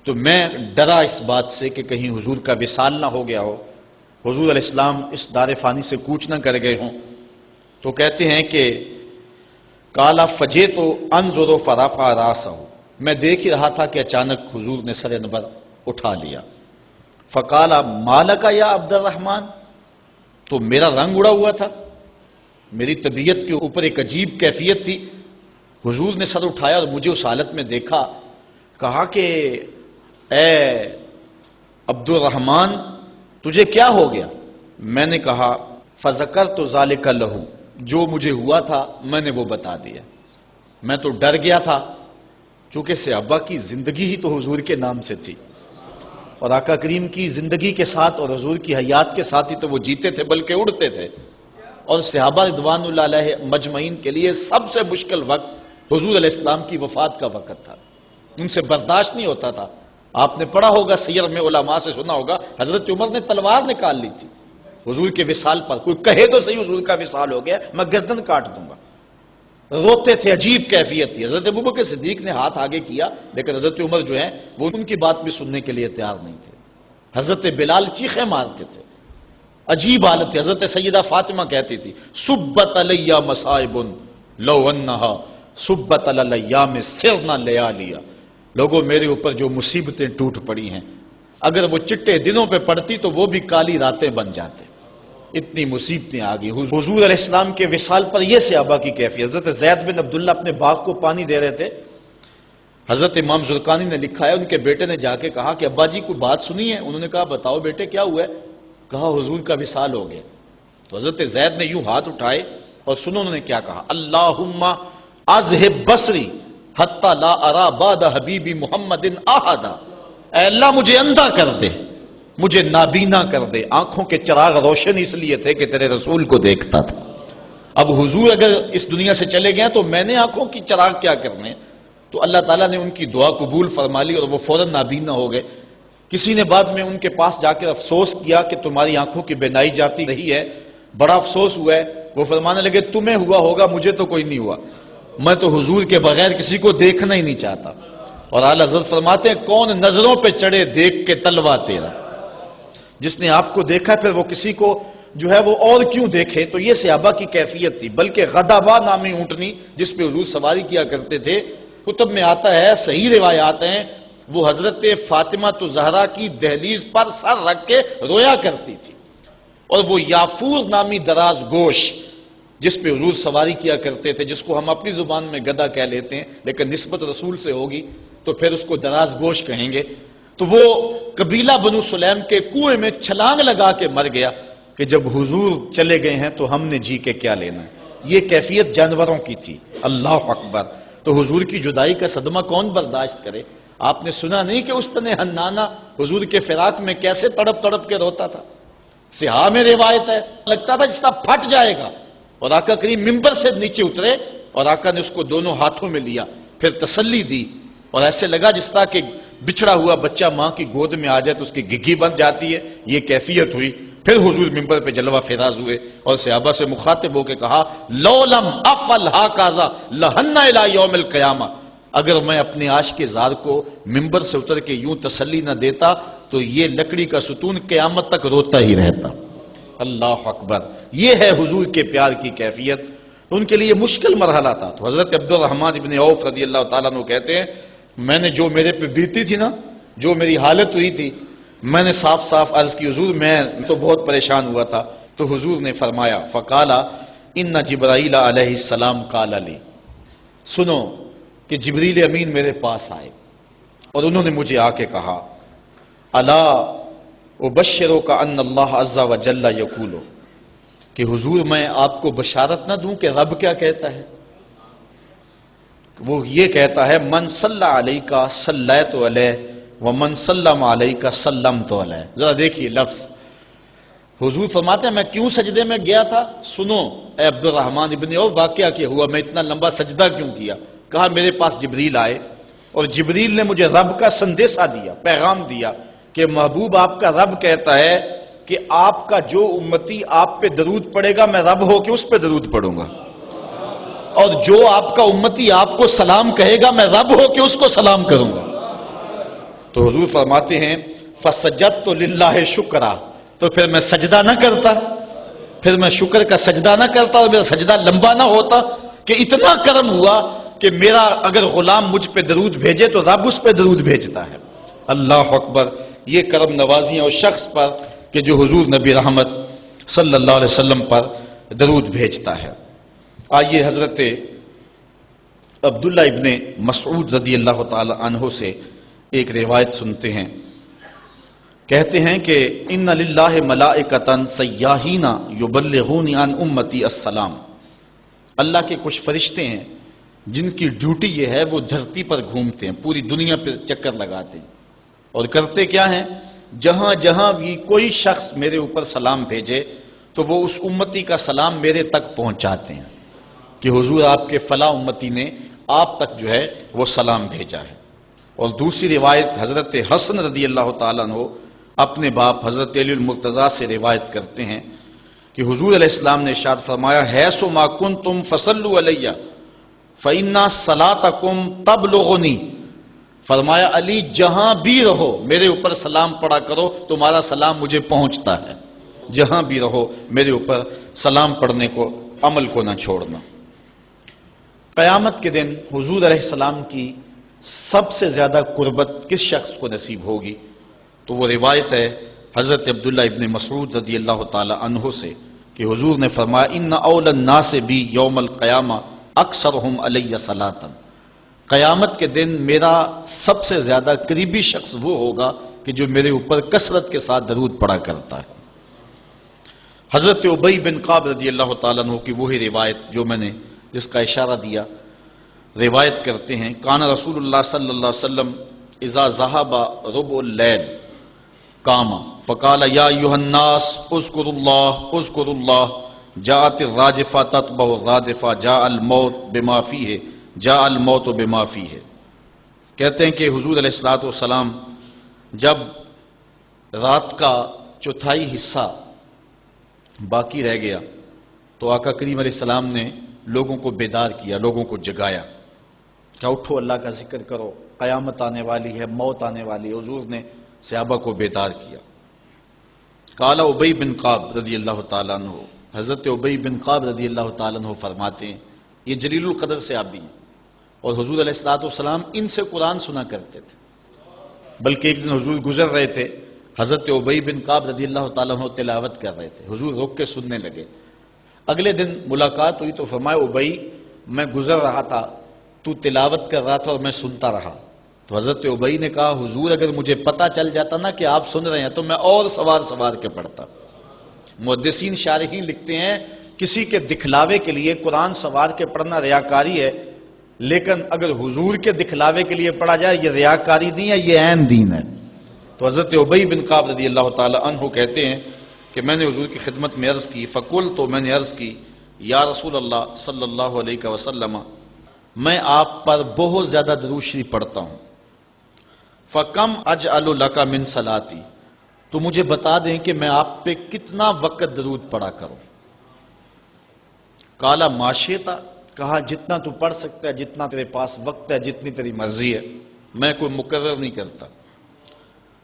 تو میں ڈرا اس بات سے کہ کہیں حضور کا وصال نہ ہو گیا ہو، حضور علیہ السلام اس دار فانی سے کوچ نہ کر گئے ہوں۔ تو کہتے ہیں کہ قال فجئت انظر فرفع راسہ، میں دیکھ ہی رہا تھا کہ اچانک حضور نے سر انور اٹھا لیا۔ فقال مالک یا عبد الرحمن، تو میرا رنگ اڑا ہوا تھا، میری طبیعت کے اوپر ایک عجیب کیفیت تھی۔ حضور نے سر اٹھایا اور مجھے اس حالت میں دیکھا، کہا کہ اے عبد الرحمن تجھے کیا ہو گیا؟ میں نے کہا فذکرت ذلک لہ، جو مجھے ہوا تھا میں نے وہ بتا دیا۔ میں تو ڈر گیا تھا، چونکہ صحابہ کی زندگی ہی تو حضور کے نام سے تھی، اور آقا کریم کی زندگی کے ساتھ اور حضور کی حیات کے ساتھ ہی تو وہ جیتے تھے بلکہ اڑتے تھے۔ اور صحابہ رضوان اللہ علیہ مجمعین کے لیے سب سے مشکل وقت حضور علیہ السلام کی وفات کا وقت تھا، ان سے برداشت نہیں ہوتا تھا۔ آپ نے پڑھا ہوگا، سیر میں علماء سے سنا ہوگا، حضرت عمر نے تلوار نکال لی تھی حضور کے وصال پر، کوئی کہے تو صحیح حضور کا وصال ہو گیا، میں گردن کاٹ دوں گا۔ روتے تھے، عجیب کیفیت تھی۔ حضرت ابوبکر صدیق نے ہاتھ آگے کیا، لیکن حضرت عمر جو ہیں وہ ان کی بات بھی سننے کے لیے تیار نہیں تھے۔ حضرت بلال چیخیں مارتے تھے، عجیب حالت تھی۔ حضرت سیدہ فاطمہ کہتی تھی سبت علی مصائب لو انہا سبت علی ایام سرنا لیالیا، لوگوں میرے اوپر جو مصیبتیں ٹوٹ پڑی ہیں، اگر وہ چٹے دنوں پہ پڑتی تو وہ بھی کالی راتیں بن جاتے، اتنی مصیبتیں آ گئی۔ حضور علیہ السلام کے وصال پر یہ صحابہ کی کیفیت۔ حضرت زید بن عبداللہ اپنے باغ کو پانی دے رہے تھے، حضرت امام زرقانی نے لکھا ہے ان کے بیٹے نے جا کے کہا کہ ابا جی کوئی بات سنی ہے؟ انہوں نے کہا بتاؤ بیٹے کیا ہوا ہے؟ کہا حضور کا وصال ہو گیا۔ تو حضرت زید نے یوں ہاتھ اٹھائے اور سنو انہوں نے کیا کہا، اللہم اذہب بصری حتی لا ارا بعد حبیبی محمد احدا، اے اللہ مجھے اندھا کر دے، مجھے نابینا کر دے۔ آنکھوں کے چراغ روشن اس لیے تھے کہ تیرے رسول کو دیکھتا تھا، اب حضور اگر اس دنیا سے چلے گئے تو میں نے آنکھوں کی چراغ کیا کرنے؟ تو اللہ تعالیٰ نے ان کی دعا قبول فرما لی اور وہ فوراً نابینا ہو گئے۔ کسی نے بعد میں ان کے پاس جا کر افسوس کیا کہ تمہاری آنکھوں کی بینائی جاتی رہی ہے، بڑا افسوس ہوا ہے۔ وہ فرمانے لگے تمہیں ہوا ہوگا، مجھے تو کوئی نہیں ہوا، میں تو حضور کے بغیر کسی کو دیکھنا ہی نہیں چاہتا۔ اور اعلیٰ حضرت فرماتے ہیں کون نظروں پہ چڑھے دیکھ کے تلوا تیرا، جس نے آپ کو دیکھا پھر وہ کسی کو جو ہے وہ اور کیوں دیکھے؟ تو یہ صحابہ کی کیفیت تھی۔ بلکہ غدابہ نامی اونٹنی جس پہ حضور سواری کیا کرتے تھے، کتب میں آتا ہے، صحیح روایات ہیں، وہ حضرت فاطمہ زہرا کی دہلیز پر سر رکھ کے رویا کرتی تھی، اور وہ یافور نامی دراز گوش جس پہ حضور سواری کیا کرتے تھے، جس کو ہم اپنی زبان میں گدھا کہہ لیتے ہیں لیکن نسبت رسول سے ہوگی تو پھر اس کو دراز گوش کہیں گے، تو وہ قبیلہ بنو سلیم کے کنویں میں چھلانگ لگا کے مر گیا کہ جب حضور چلے گئے ہیں تو ہم نے جی کے کیا لینا ہے۔ یہ کیفیت جانوروں کی تھی۔ اللہ اکبر۔ تو حضور کی جدائی کا صدمہ کون برداشت کرے؟ آپ نے سنا نہیں کہ اس طرح حنانہ حضور کے فراق میں کیسے تڑپ تڑپ کے روتا تھا؟ صحاح میں روایت ہے لگتا تھا جس طرح پھٹ جائے گا، اور آقا کریم ممبر سے نیچے اترے اور آقا نے اس کو دونوں ہاتھوں میں لیا، پھر تسلی دی، اور ایسے لگا جس طرح کہ بچھڑا ہوا بچہ ماں کی گود میں آ جائے تو اس کی گگھی بن جاتی ہے، یہ کیفیت ہوئی۔ پھر حضور ممبر پہ جلوہ فراز ہوئے اور صحابہ سے مخاطب ہو کے کہا لو لم افعل ھکذا لھن الی یوم القیامہ، اگر میں اپنے عاشق زار کو ممبر سے اتر کے یوں تسلی نہ دیتا تو یہ لکڑی کا ستون قیامت تک روتا ہی رہتا۔ اللہ اکبر، یہ ہے حضور کے پیار کی کیفیت۔ ان کے لیے مشکل مرحلہ تھا، تو حضرت عبد الرحمن ابن عوف رضی اللہ تعالیٰ عنہ کہتے ہیں میں نے جو میرے پہ بیتی تھی نا، جو میری حالت ہوئی تھی، میں نے صاف صاف عرض کی حضور میں تو بہت پریشان ہوا تھا، تو حضور نے فرمایا فقالا ان جبرائیل علیہ السلام قال لی، سنو کہ جبریل امین میرے پاس آئے اور انہوں نے مجھے آ کے کہا الا ابشرک ان اللہ عز وجل یقول، کہ حضور میں آپ کو بشارت نہ دوں کہ رب کیا کہتا ہے؟ وہ یہ کہتا ہے من صلی علیک صلیت علیہ ومن سلم علیک سلمت علیہ۔ ذرا دیکھیے لفظ، حضور فرماتے ہیں میں کیوں سجدے میں گیا تھا؟ سنو اے عبد الرحمن ابن عوف واقعہ کیا ہوا، میں اتنا لمبا سجدہ کیوں کیا؟ کہا میرے پاس جبریل آئے اور جبریل نے مجھے رب کا سندیسہ دیا، پیغام دیا کہ محبوب آپ کا رب کہتا ہے کہ آپ کا جو امتی آپ پہ درود پڑے گا میں رب ہو کے اس پہ درود پڑھوں گا، اور جو آپ کا امتی آپ کو سلام کہے گا میں رب ہو کے اس کو سلام کروں گا۔ تو حضور فرماتے ہیں فسجدت للہ شکرا، تو پھر میں سجدہ نہ کرتا، پھر میں شکر کا سجدہ نہ کرتا اور میرا سجدہ لمبا نہ ہوتا کہ اتنا کرم ہوا کہ میرا اگر غلام مجھ پہ درود بھیجے تو رب اس پہ درود بھیجتا ہے۔ اللہ اکبر، یہ کرم نوازیاں اس شخص پر کہ جو حضور نبی رحمت صلی اللہ علیہ وسلم پر درود بھیجتا ہے۔ آئیے حضرت عبداللہ ابن مسعود رضی اللہ تعالی عنہ سے ایک روایت سنتے ہیں، کہتے ہیں کہ ان للہ ملائکۃ سیاحین یبلغون عن امتی السلام، اللہ کے کچھ فرشتے ہیں جن کی ڈیوٹی یہ ہے وہ دھرتی پر گھومتے ہیں، پوری دنیا پہ چکر لگاتے ہیں، اور کرتے کیا ہیں؟ جہاں جہاں بھی کوئی شخص میرے اوپر سلام بھیجے تو وہ اس امتی کا سلام میرے تک پہنچاتے ہیں کہ حضور آپ کے فلاں امتی نے آپ تک جو ہے وہ سلام بھیجا ہے۔ اور دوسری روایت حضرت حسن رضی اللہ تعالیٰ عنہ اپنے باپ حضرت علی المرتضیٰ سے روایت کرتے ہیں کہ حضور علیہ السلام نے ارشاد فرمایا حیث ما کنتم فصلوا علیہ فإن صلاتکم تبلغنی، فرمایا علی جہاں بھی رہو میرے اوپر سلام پڑھا کرو، تمہارا سلام مجھے پہنچتا ہے، جہاں بھی رہو میرے اوپر سلام پڑھنے کو عمل کو نہ چھوڑنا۔ قیامت کے دن حضور علیہ السلام کی سب سے زیادہ قربت کس شخص کو نصیب ہوگی؟ تو وہ روایت ہے حضرت عبداللہ ابن مسعود رضی اللہ تعالی عنہ سے کہ حضور نے فرمایا ان اول الناس بی یوم القیامہ اکثرہم علی صلاۃ، قیامت کے دن میرا سب سے زیادہ قریبی شخص وہ ہوگا کہ جو میرے اوپر کثرت کے ساتھ درود پڑا کرتا ہے۔ حضرت ابی بن کعب رضی اللہ تعالیٰ عنہ کی وہی روایت جو میں نے جس کا اشارہ دیا، روایت کرتے ہیں کان رسول اللہ صلی اللہ علیہ وسلم اذا ذهب ربع اللیل قام فقال یا ایھا الناس اذکروا اللہ جاءت الراجفہ تتبع الرادفہ جاء الموت بما فیہ جاء الموت بما فیہ۔ کہتے ہیں کہ حضور علیہ الصلوۃ والسلام جب رات کا چوتھائی حصہ باقی رہ گیا تو آقا کریم علیہ السلام نے لوگوں کو بیدار کیا، لوگوں کو جگایا کہ اٹھو اللہ کا ذکر کرو، قیامت آنے والی ہے، موت آنے والی ہے۔ حضور نے صحابہ کو بیدار کیا۔ قال ابی بن کعب رضی اللہ تعالیٰ عنہ، حضرت ابی بن کعب رضی اللہ تعالیٰ عنہ فرماتے ہیں یہ جلیل القدر صحابی ہیں اور حضور علیہ الصلوۃ والسلام ان سے قرآن سنا کرتے تھے، بلکہ ایک دن حضور گزر رہے تھے، حضرت ابی بن کعب رضی اللہ تعالیٰ عنہ تلاوت کر رہے تھے، حضور رک کے سننے لگے۔ اگلے دن ملاقات ہوئی تو فرمایا ابی میں گزر رہا تھا، تو تلاوت کر رہا تھا اور میں سنتا رہا۔ تو حضرت ابی نے کہا حضور اگر مجھے پتہ چل جاتا نا کہ آپ سن رہے ہیں تو میں اور سوار کے پڑھتا۔ محدثین شارحین لکھتے ہیں کسی کے دکھلاوے کے لیے قرآن سوار کے پڑھنا ریاکاری ہے، لیکن اگر حضور کے دکھلاوے کے لیے پڑھا جائے یہ ریاکاری نہیں ہے، یہ عین دین ہے۔ تو حضرت ابی بن کعب رضی اللہ تعالی عنہ کہتے ہیں کہ میں نے حضور کی خدمت میں عرض کی، فقلت، تو میں نے عرض کی، یا رسول اللہ صلی اللہ علیہ وسلم، میں آپ پر بہت زیادہ درود شریف پڑھتا ہوں، فکم اجعل لک من صلاتی، تو مجھے بتا دیں کہ میں آپ پہ کتنا وقت درود پڑھا کروں؟ قال ما شئت، کہا جتنا تو پڑھ سکتا ہے، جتنا تیرے پاس وقت ہے، جتنی تیری مرضی ہے، میں کوئی مقرر نہیں کرتا۔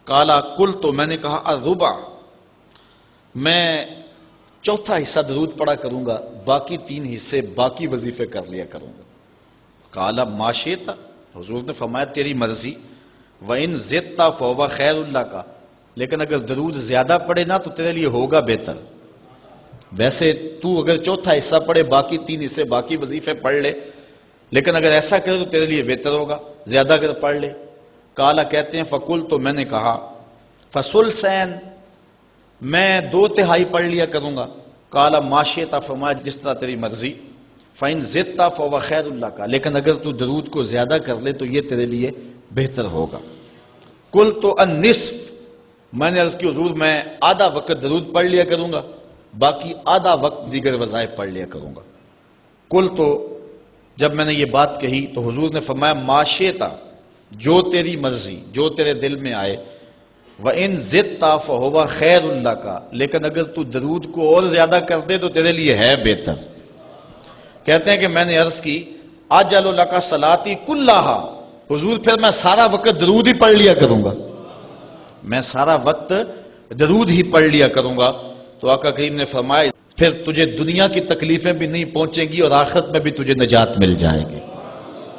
قال قلت، تو میں نے کہا الربع، میں چوتھا حصہ درود پڑھا کروں گا، باقی 3 حصے باقی وظیفے کر لیا کروں گا۔ قال ما شئت، حضور نے فرمایا تیری مرضی، وَإِن زِدْتَ فَهُوَ خَيْرٌ لَكَ، لیکن اگر درود زیادہ پڑھے نا تو تیرے لیے ہوگا بہتر۔ ویسے تو اگر چوتھا حصہ پڑھے، باقی 3 حصے باقی وظیفے پڑھ لے، لیکن اگر ایسا کرے تو تیرے لیے بہتر ہوگا، زیادہ اگر پڑھ لے۔ قال کہتے ہیں فقل، تو میں نے کہا فثلثین، میں 2/3 پڑھ لیا کروں گا۔ قال ما شئت، فرمایا جس طرح تیری مرضی، فَإِن زِدْتَ فَهُوَ خَيْرٌ لَكَ، لیکن اگر تو درود کو زیادہ کر لے تو یہ تیرے لیے بہتر ہوگا۔ قلت النصف، میں نے عرض کی حضور میں آدھا وقت درود پڑھ لیا کروں گا، باقی آدھا وقت دیگر وظائف پڑھ لیا کروں گا۔ قلت، جب میں نے یہ بات کہی تو حضور نے فرمایا ما شئت، جو تیری مرضی، جو تیرے دل میں آئے، وَإِن زِدْتَ فَهُوَ خَيْرٌ لَكَ، لیکن اگر تو درود کو اور زیادہ کر دے تو تیرے لیے ہے بہتر۔ کہتے ہیں کہ میں نے عرض کی اجعل لک صلاتی کلھا، حضور پھر میں سارا وقت درود ہی پڑھ لیا کروں گا، میں سارا وقت درود ہی پڑھ لیا کروں گا۔ تو آقا کریم نے فرمایا پھر تجھے دنیا کی تکلیفیں بھی نہیں پہنچیں گی اور آخرت میں بھی تجھے نجات مل جائے گی،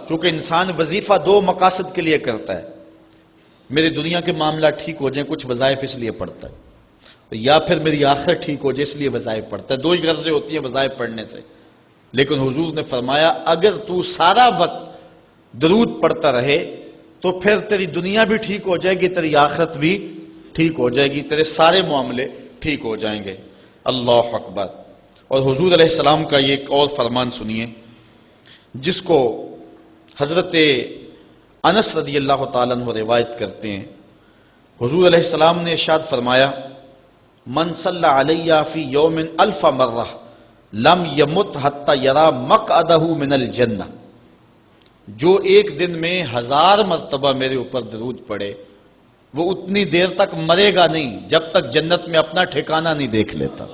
کیونکہ انسان وظیفہ 2 مقاصد کے لیے کرتا ہے، میری دنیا کے معاملہ ٹھیک ہو جائیں، کچھ وظائف اس لیے پڑھتا ہے، یا پھر میری آخرت ٹھیک ہو جائے اس لیے وظائف پڑھتا ہے۔ 2 ہی غرضیں ہوتی ہیں وظائف پڑھنے سے، لیکن حضور نے فرمایا اگر تو سارا وقت درود پڑھتا رہے تو پھر تیری دنیا بھی ٹھیک ہو جائے گی، تیری آخرت بھی ٹھیک ہو جائے گی، تیرے سارے معاملے ٹھیک ہو جائیں گے۔ اللہ اکبر۔ اور حضور علیہ السلام کا یہ ایک اور فرمان سنیے جس کو حضرت انس رضی اللہ تعالیٰ عنہ روایت کرتے ہیں۔ حضور علیہ السلام نے ارشاد فرمایا من صلی علی فی یوم 1000 مرہ لم یمت حتی یری مقعدہ من الجنہ، جو ایک دن میں 1000 مرتبہ میرے اوپر درود پڑے وہ اتنی دیر تک مرے گا نہیں جب تک جنت میں اپنا ٹھکانہ نہیں دیکھ لیتا۔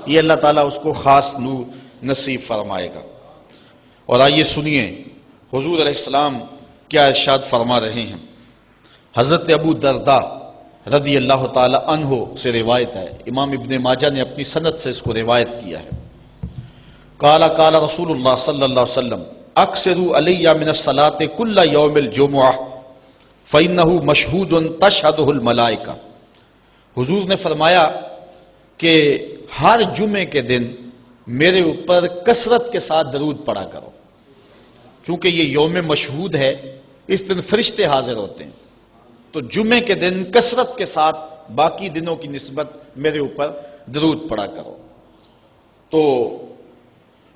یہ اللہ تعالیٰ اس کو خاص نور نصیب فرمائے گا۔ اور آئیے سنیے حضور علیہ السلام کیا ارشاد فرما رہے ہیں۔ حضرت ابو درداء رضی اللہ تعالی عنہ سے روایت ہے، امام ابن ماجہ نے اپنی سند سے اس کو روایت کیا ہے۔ قال قال رسول اللہ صلی اللہ علیہ وسلم اکثروا علی من الصلاۃ کل یوم الجمعہ فإنہ مشہود تشہدہ الملائکہ، حضور نے فرمایا کہ ہر جمعے کے دن میرے اوپر کثرت کے ساتھ درود پڑھا کرو، چونکہ یہ یوم مشہود ہے، اس دن فرشتے حاضر ہوتے ہیں، تو جمعے کے دن کثرت کے ساتھ باقی دنوں کی نسبت میرے اوپر درود پڑھا کرو۔ تو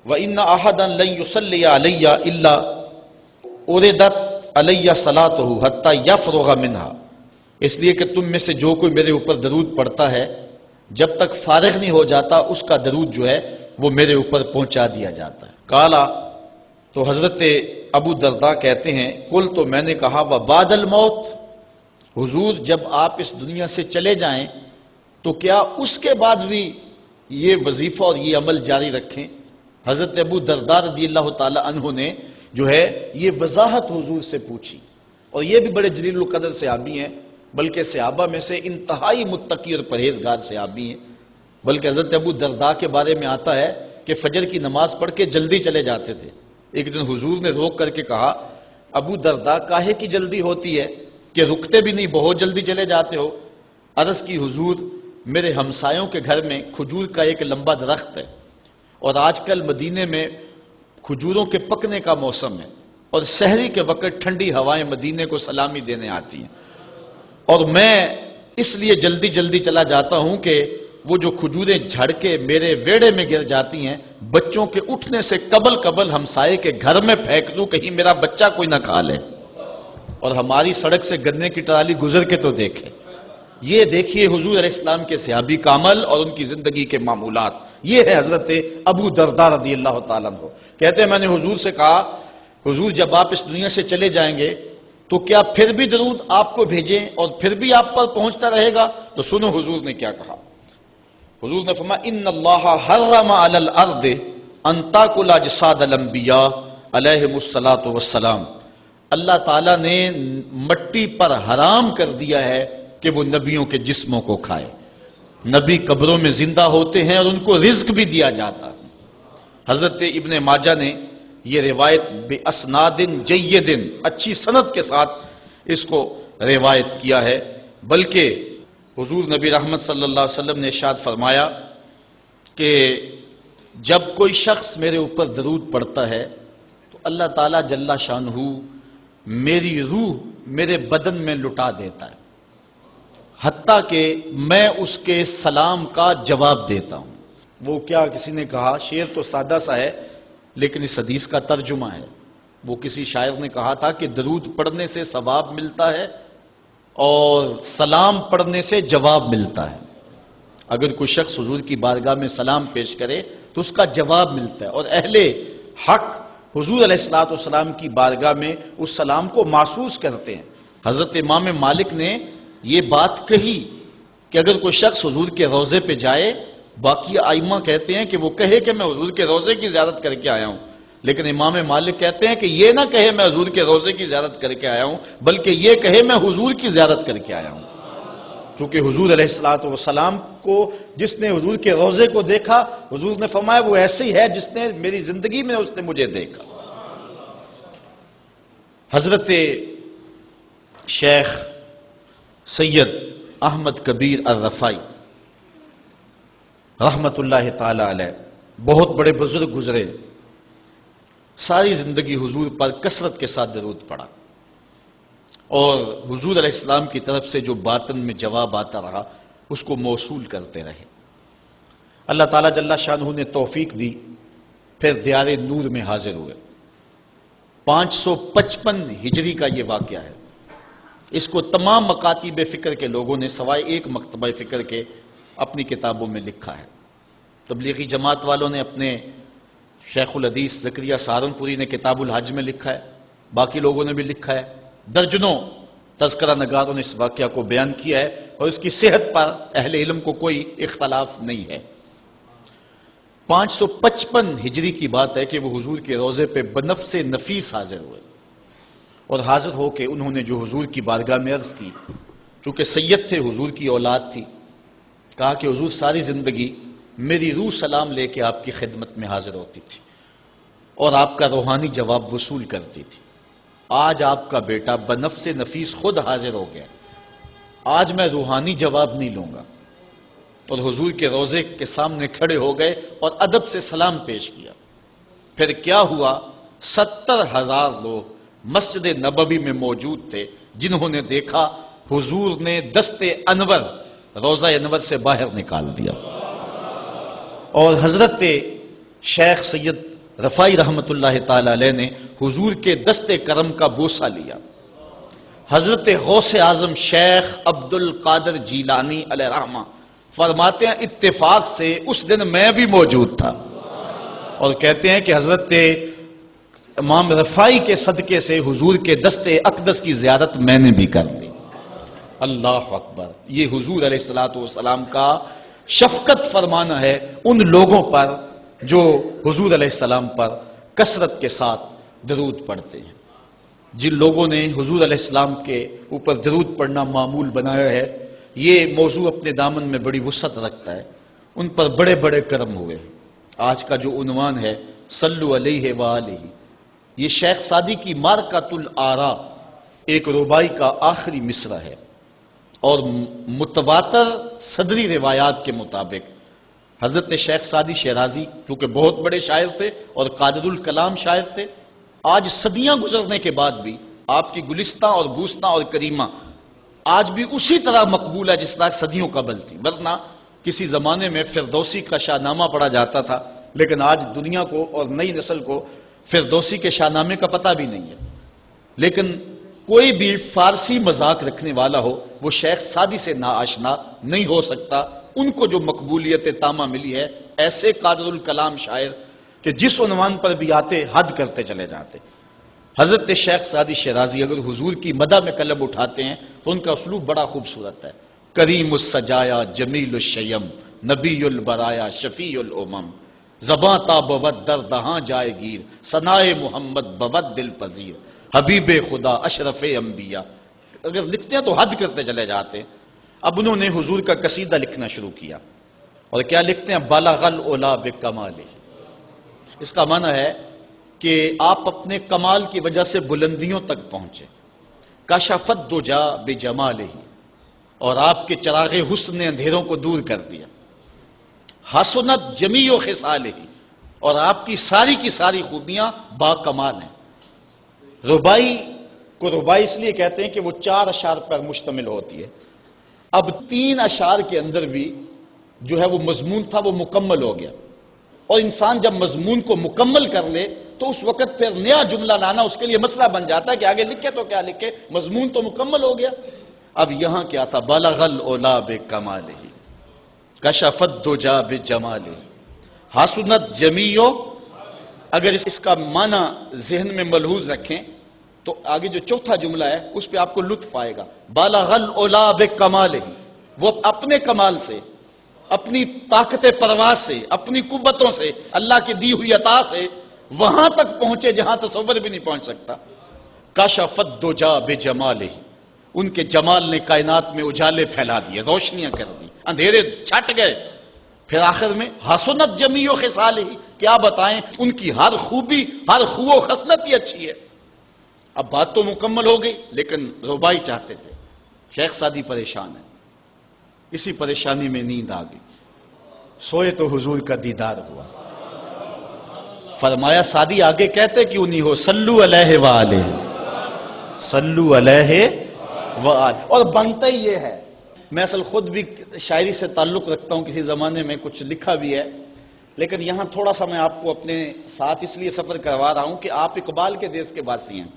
وَإِنَّ أَحَدًا لَن يُصَلِّيَ عَلَيَّ إِلَّا أُرِدَتْ عَلَيَّ صَلَاتُهُ حَتَّى يَفْرُغَ مِنْهَا، اس لیے کہ تم میں سے جو کوئی میرے اوپر درود پڑھتا ہے جب تک فارغ نہیں ہو جاتا اس کا درود جو ہے وہ میرے اوپر پہنچا دیا جاتا ہے۔ قالا، تو حضرت ابو درداء کہتے ہیں قل، تو میں نے کہا وبعد الموت، حضور جب آپ اس دنیا سے چلے جائیں تو کیا اس کے بعد بھی یہ وظیفہ اور یہ عمل جاری رکھیں؟ حضرت ابو درداء رضی اللہ تعالی عنہ نے جو ہے یہ وضاحت حضور سے پوچھی، اور یہ بھی بڑے جلیل القدر صحابی ہیں، بلکہ صحابہ میں سے انتہائی متقی اور پرہیزگار صحابی ہیں۔ بلکہ حضرت ابو درداء کے بارے میں آتا ہے کہ فجر کی نماز پڑھ کے جلدی چلے جاتے تھے۔ ایک دن حضور نے روک کر کے کہا ابو درداء کاہے کی جلدی ہوتی ہے کہ رکتے بھی نہیں، بہت جلدی چلے جاتے ہو؟ عرض کی حضور میرے ہمسایوں کے گھر میں کھجور کا ایک لمبا درخت ہے، اور آج کل مدینے میں کھجوروں کے پکنے کا موسم ہے، اور سحری کے وقت ٹھنڈی ہوائیں مدینے کو سلامی دینے آتی ہیں، اور میں اس لیے جلدی جلدی چلا جاتا ہوں کہ وہ جو کھجوریں جھڑ کے میرے ویڑے میں گر جاتی ہیں بچوں کے اٹھنے سے قبل ہمسائے کے گھر میں پھینک دوں، کہیں میرا بچہ کوئی نہ کھا لے۔ اور ہماری سڑک سے گنے کی ٹرالی گزر کے تو دیکھے، یہ دیکھیے حضور علیہ السلام کے صحابی کا عمل اور ان کی زندگی کے معمولات. یہ ہے حضرت ابو درداء رضی اللہ تعالیٰ عنہ. کہتے ہیں میں نے حضور سے کہا حضور جب آپ اس دنیا سے چلے جائیں گے تو کیا پھر بھی درود آپ کو بھیجیں اور پھر بھی آپ پر پہنچتا رہے گا؟ تو سنو حضور نے کیا کہا. حضور نے فرمایا ان اللہ حرم علی الارض ان تاکل اجساد الانبیاء علیہم الصلاۃ والسلام. اللہ تعالیٰ نے مٹی پر حرام کر دیا ہے کہ وہ نبیوں کے جسموں کو کھائے. نبی قبروں میں زندہ ہوتے ہیں اور ان کو رزق بھی دیا جاتا. حضرت ابن ماجہ نے یہ روایت بے اسناد جید اچھی سند کے ساتھ اس کو روایت کیا ہے. بلکہ حضور نبی رحمت صلی اللہ علیہ وسلم نے ارشاد فرمایا کہ جب کوئی شخص میرے اوپر درود پڑھتا ہے تو اللہ تعالیٰ جل شانہ میری روح میرے بدن میں لٹا دیتا ہے حتیٰ کہ میں اس کے سلام کا جواب دیتا ہوں. وہ کیا کسی نے کہا شعر تو سادہ سا ہے لیکن اس حدیث کا ترجمہ ہے. وہ کسی شاعر نے کہا تھا کہ درود پڑھنے سے ثواب ملتا ہے اور سلام پڑھنے سے جواب ملتا ہے. اگر کوئی شخص حضور کی بارگاہ میں سلام پیش کرے تو اس کا جواب ملتا ہے اور اہل حق حضور علیہ الصلوۃ والسلام کی بارگاہ میں اس سلام کو محسوس کرتے ہیں. حضرت امام مالک نے یہ بات کہی کہ اگر کوئی شخص حضور کے روضے پہ جائے، باقی ائمہ کہتے ہیں کہ وہ کہے کہ میں حضور کے روضے کی زیارت کر کے آیا ہوں، لیکن امام مالک کہتے ہیں کہ یہ نہ کہے میں حضور کے روضے کی زیارت کر کے آیا ہوں، بلکہ یہ کہے میں حضور کی زیارت کر کے آیا ہوں. کیونکہ حضور علیہ الصلوۃ والسلام کو جس نے حضور کے روضے کو دیکھا، حضور نے فرمایا وہ ایسے ہی ہے جس نے میری زندگی میں اس نے مجھے دیکھا. حضرت شیخ سید احمد کبیر الرفائی رحمت اللہ تعالی علیہ بہت بڑے بزرگ گزرے، ساری زندگی حضور پر کثرت کے ساتھ درود پڑا اور حضور علیہ السلام کی طرف سے جو باطن میں جواب آتا رہا اس کو موصول کرتے رہے. اللہ تعالیٰ جل شانہ نے توفیق دی، پھر دیار نور میں حاضر ہوئے. 555 ہجری کا یہ واقعہ ہے. اس کو تمام مکاتب فکر کے لوگوں نے سوائے ایک مکتبہ فکر کے اپنی کتابوں میں لکھا ہے. تبلیغی جماعت والوں نے اپنے شیخ الحدیث زکریا سہارنپوری نے کتاب الحج میں لکھا ہے، باقی لوگوں نے بھی لکھا ہے. درجنوں تذکرہ نگاروں نے اس واقعہ کو بیان کیا ہے اور اس کی صحت پر اہل علم کو کوئی اختلاف نہیں ہے. 555 ہجری کی بات ہے کہ وہ حضور کے روضے پہ بنفس نفیس حاضر ہوئے اور حاضر ہو کے انہوں نے جو حضور کی بارگاہ میں عرض کی، چونکہ سید تھے، حضور کی اولاد تھی، کہا کہ حضور ساری زندگی میری روح سلام لے کے آپ کی خدمت میں حاضر ہوتی تھی اور آپ کا روحانی جواب وصول کرتی تھی. آج آپ کا بیٹا بنفس نفیس خود حاضر ہو گیا، آج میں روحانی جواب نہیں لوں گا. اور حضور کے روضے کے سامنے کھڑے ہو گئے اور ادب سے سلام پیش کیا. پھر کیا ہوا، 70,000 لوگ مسجد نبوی میں موجود تھے جنہوں نے دیکھا حضور نے دست انور روضہ انور سے باہر نکال دیا. اور حضرت شیخ سید رفائی رحمت اللہ تعالی علیہ نے حضور کے دست کرم کا بوسہ لیا. حضرت غوث اعظم شیخ عبد القادر جیلانی علیہ رحمہ فرماتے ہیں اتفاق سے اس دن میں بھی موجود تھا اور کہتے ہیں کہ حضرت امام رفائی کے صدقے سے حضور کے دست اقدس کی زیارت میں نے بھی کر لی. اللہ اکبر. یہ حضور علیہ الصلوۃ والسلام کا شفقت فرمانا ہے ان لوگوں پر جو حضور علیہ السلام پر کثرت کے ساتھ درود پڑھتے ہیں. جن لوگوں نے حضور علیہ السلام کے اوپر درود پڑھنا معمول بنایا ہے، یہ موضوع اپنے دامن میں بڑی وسعت رکھتا ہے، ان پر بڑے بڑے کرم ہوئے. آج کا جو عنوان ہے صلو علیہ وآلہ، یہ شیخ سعدی کی مارکۃ الآراء ایک ربائی کا آخری مصرع ہے اور متواتر صدری روایات کے مطابق حضرت شیخ سعدی شیرازی کیونکہ بہت بڑے شاعر تھے اور قادر الکلام شاعر تھے، آج صدیاں گزرنے کے بعد بھی آپ کی گلستہ اور گوستہ اور کریمہ آج بھی اسی طرح مقبول ہے جس طرح صدیوں قبل تھی. ورنہ کسی زمانے میں فردوسی کا شاہ نامہ پڑھا جاتا تھا، لیکن آج دنیا کو اور نئی نسل کو فردوسی کے شاہ نامے کا پتہ بھی نہیں ہے. لیکن کوئی بھی فارسی مذاق رکھنے والا ہو وہ شیخ سعدی سے ناآشنا نہیں ہو سکتا. ان کو جو مقبولیت تامہ ملی ہے، ایسے قادر الکلام شاعر کہ جس عنوان پر بھی آتے حد کرتے چلے جاتے. حضرت شیخ سعدی شیرازی اگر حضور کی مدح میں قلم اٹھاتے ہیں تو ان کا اسلوب بڑا خوبصورت ہے. کریم السجایا جمیل الشیم نبی البرایا شفیع الامم، زباں تا بود در دہاں جائے گیر ثنائے محمد بود دل پذیر، حبیب خدا اشرف انبیاء. اگر لکھتے ہیں تو حد کرتے چلے جاتے. اب انہوں نے حضور کا قصیدہ لکھنا شروع کیا، اور کیا لکھتے ہیں؟ بلغ العلا بکمالہ. اس کا معنی ہے کہ آپ اپنے کمال کی وجہ سے بلندیوں تک پہنچے. کشف الدجا بجمالہ، اور آپ کے چراغ حسن نے اندھیروں کو دور کر دیا. حسنت جمیع خصالہ، اور آپ کی ساری خوبیاں با کمال ہیں. ربائی کو ربائی اس لیے کہتے ہیں کہ وہ 4 اشعار پر مشتمل ہوتی ہے. اب 3 اشعار کے اندر بھی جو ہے وہ مضمون تھا وہ مکمل ہو گیا، اور انسان جب مضمون کو مکمل کر لے تو اس وقت پھر نیا جملہ لانا اس کے لیے مسئلہ بن جاتا ہے کہ آگے لکھے تو کیا لکھے، مضمون تو مکمل ہو گیا. اب یہاں کیا تھا؟ بلغ العلا بکمالہ کشف الدجا بجمالہ حسنت جمیع. اگر اس کا معنی ذہن میں ملحوظ رکھیں تو آگے جو چوتھا جملہ ہے اس پہ آپ کو لطف آئے گا. بلغ العلا بکمالہ، وہ اپنے کمال سے، اپنی طاقت پرواز سے، اپنی قوتوں سے، اللہ کی دی ہوئی عطا سے وہاں تک پہنچے جہاں تصور بھی نہیں پہنچ سکتا. کشف الدجا بجمالہ، ان کے جمال نے کائنات میں اجالے پھیلا دیے، روشنیاں کر دی، اندھیرے چھٹ گئے. پھر آخر میں حسنت جمیع خصالہ، کیا بتائیں ان کی ہر خوبی، ہر خو و خصلت ہی اچھی ہے. اب بات تو مکمل ہو گئی، لیکن ربائی چاہتے تھے. شیخ سعدی پریشان ہے. اسی پریشانی میں نیند آ گئی. سوئے تو حضور کا دیدار ہوا. فرمایا سعدی آگے کہتے کیوں نہیں ہو؟ صلو علیہ وآلہ، صلو علیہ وآلہ. اور بنتا ہی یہ ہے. میں اصل خود بھی شاعری سے تعلق رکھتا ہوں، کسی زمانے میں کچھ لکھا بھی ہے، لیکن یہاں تھوڑا سا میں آپ کو اپنے ساتھ اس لیے سفر کروا رہا ہوں کہ آپ اقبال کے دیس کے باسی ہیں،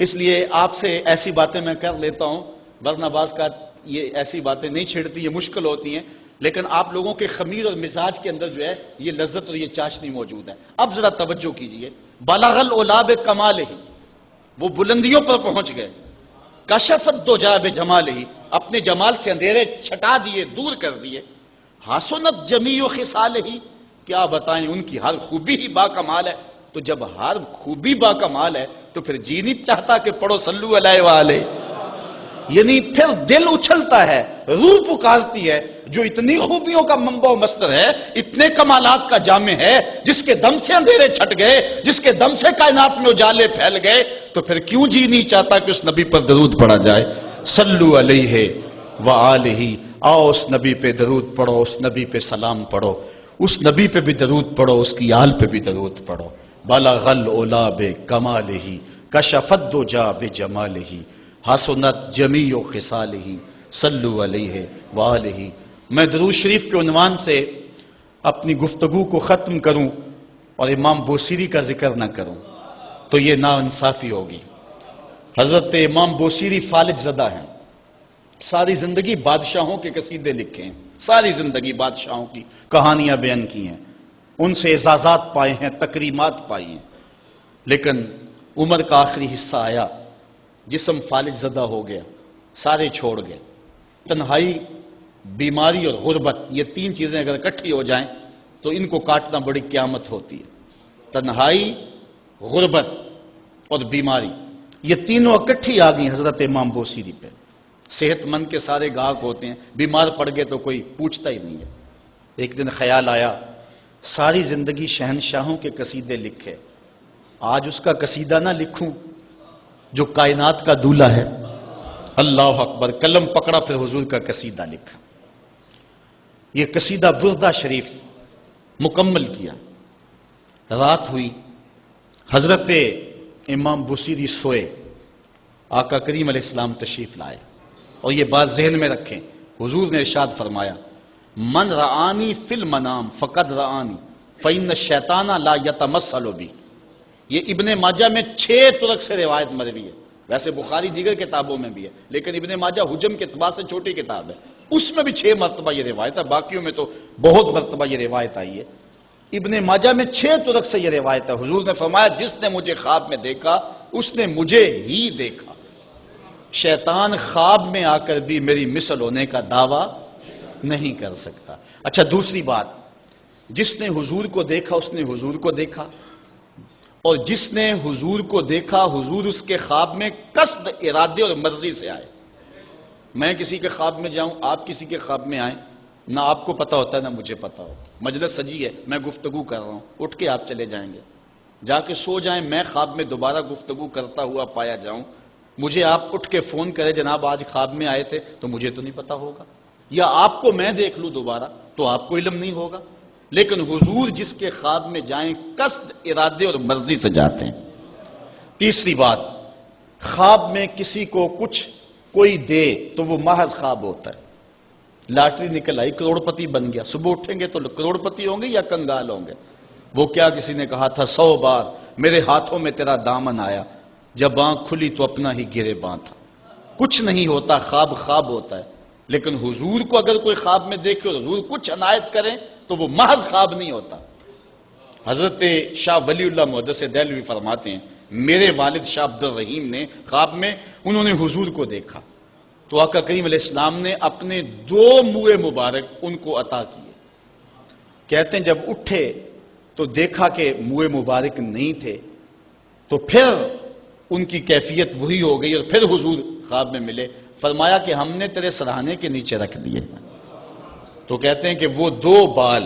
اس لیے آپ سے ایسی باتیں میں کر لیتا ہوں، ورنہ بعض کا یہ ایسی باتیں نہیں چھیڑتی، یہ مشکل ہوتی ہیں. لیکن آپ لوگوں کے خمیر اور مزاج کے اندر جو ہے یہ لذت اور یہ چاشنی موجود ہے. اب ذرا توجہ کیجئے. بلغ العلا بکمالہ، وہ بلندیوں پر پہنچ گئے. کشف الدجا بجمالہ، اپنے جمال سے اندھیرے چھٹا دیے، دور کر دیے. حسنت جمیع خصالہ، کیا بتائیں ان کی ہر خوبی ہی با کمال ہے. تو جب ہر خوبی با کمال ہے تو پھر جی نہیں چاہتا کہ پڑھو صلو علیہ وآلہ. یعنی پھر دل اچھلتا ہے، روح پکارتی ہے. جو اتنی خوبیوں کا منبع و مصدر ہے، اتنے کمالات کا جامع ہے، جس کے دم سے اندھیرے چھٹ گئے، جس کے دم سے کائنات میں اجالے پھیل گئے، تو پھر کیوں جی نہیں چاہتا کہ اس نبی پر درود پڑھا جائے؟ صلو علیہ وآلہ. آؤ اس نبی پہ درود پڑھو، اس نبی پہ سلام پڑھو، اس نبی پہ بھی درود پڑھو، اس کی آل پہ بھی درود پڑھو. بلغ العلا بکمالہ کشف الدجا بجمالہ حسنت جمیع خصالہ صلو علیہ وآلہ. میں درود شریف کے عنوان سے اپنی گفتگو کو ختم کروں اور امام بوصیری کا ذکر نہ کروں تو یہ ناانصافی ہوگی. حضرت امام بوصیری فالج زدہ ہیں، ساری زندگی بادشاہوں کے قصیدے لکھے ہیں، ساری زندگی بادشاہوں کی کہانیاں بیان کی ہیں، ان سے اعزازات پائے ہیں، تکریمات پائی ہیں. لیکن عمر کا آخری حصہ آیا، جسم فالج زدہ ہو گیا، سارے چھوڑ گئے. تنہائی، بیماری اور غربت، یہ 3 چیزیں اگر اکٹھی ہو جائیں تو ان کو کاٹنا بڑی قیامت ہوتی ہے. تنہائی، غربت اور بیماری، یہ تینوں اکٹھی آ گئی حضرت امام بوصیری پہ. صحت مند کے سارے گاہک ہوتے ہیں، بیمار پڑ گئے تو کوئی پوچھتا ہی نہیں ہے. ایک دن خیال آیا ساری زندگی شہنشاہوں کے قصیدے لکھے، آج اس کا قصیدہ نہ لکھوں جو کائنات کا دولہ ہے. اللہ اکبر. قلم پکڑا، پھر حضور کا قصیدہ لکھا. یہ قصیدہ بردہ شریف مکمل کیا. رات ہوئی، حضرت امام بوصیری سوئے، آقا کریم علیہ السلام تشریف لائے. اور یہ بات ذہن میں رکھیں، حضور نے ارشاد فرمایا من رآنی فی المنام فقد رآنی فإن الشیطان لا یتمثل بی. یہ ابن ماجہ میں 6 طرق سے روایت مروی ہے. ویسے بخاری دیگر کتابوں میں بھی ہے، لیکن ابن ماجہ حجم کے اعتبار سے چھوٹی کتاب ہے، اس میں بھی 6 مرتبہ یہ روایت ہے، باقیوں میں تو بہت مرتبہ یہ روایت آئی ہے۔ ابن ماجہ میں 6 طرق سے یہ روایت ہے۔ حضور نے فرمایا جس نے مجھے خواب میں دیکھا اس نے مجھے ہی دیکھا، شیطان خواب میں آ کر بھی میری مثل ہونے کا دعویٰ نہیں کر سکتا۔ اچھا دوسری بات، جس نے حضور کو دیکھا اس نے حضور کو دیکھا، اور جس نے حضور کو دیکھا حضور اس کے خواب میں قصد، ارادے اور مرضی سے آئے۔ میں کسی کے خواب میں جاؤں، آپ کسی کے خواب میں آئیں، نہ آپ کو پتا ہوتا ہے نہ مجھے پتا ہو، مجلس سجی ہے، میں گفتگو کر رہا ہوں، اٹھ کے آپ چلے جائیں گے، جا کے سو جائیں، میں خواب میں دوبارہ گفتگو کرتا ہوا پایا جاؤں، مجھے آپ اٹھ کے فون کرے جناب آج خواب میں آئے تھے، تو مجھے تو نہیں پتا ہوگا، یا آپ کو میں دیکھ لوں دوبارہ تو آپ کو علم نہیں ہوگا۔ لیکن حضور جس کے خواب میں جائیں قصد، ارادے اور مرضی سے جاتے ہیں۔ تیسری بات، خواب میں کسی کو کچھ کوئی دے تو وہ محض خواب ہوتا ہے۔ لاٹری نکل آئی، کروڑ پتی بن گیا، صبح اٹھیں گے تو کروڑ پتی ہوں گے یا کنگال ہوں گے؟ وہ کیا کسی نے کہا تھا 100 بار میرے ہاتھوں میں تیرا دامن آیا، جب آنکھ کھلی تو اپنا ہی گرے باں تھا۔ کچھ نہیں ہوتا، خواب خواب ہوتا ہے۔ لیکن حضور کو اگر کوئی خواب میں دیکھے اور حضور کچھ عنایت کریں تو وہ محض خواب نہیں ہوتا۔ حضرت شاہ ولی اللہ محدث دہلوی فرماتے ہیں میرے والد شاہ عبد الرحیم نے خواب میں انہوں نے حضور کو دیکھا تو آقا کریم علیہ السلام نے اپنے 2 منہ مبارک ان کو عطا کیے۔ کہتے ہیں جب اٹھے تو دیکھا کہ منہ مبارک نہیں تھے، تو پھر ان کی کیفیت وہی ہو گئی اور پھر حضور خواب میں ملے، فرمایا کہ ہم نے تیرے سرہانے کے نیچے رکھ دیے۔ تو کہتے ہیں کہ وہ 2 بال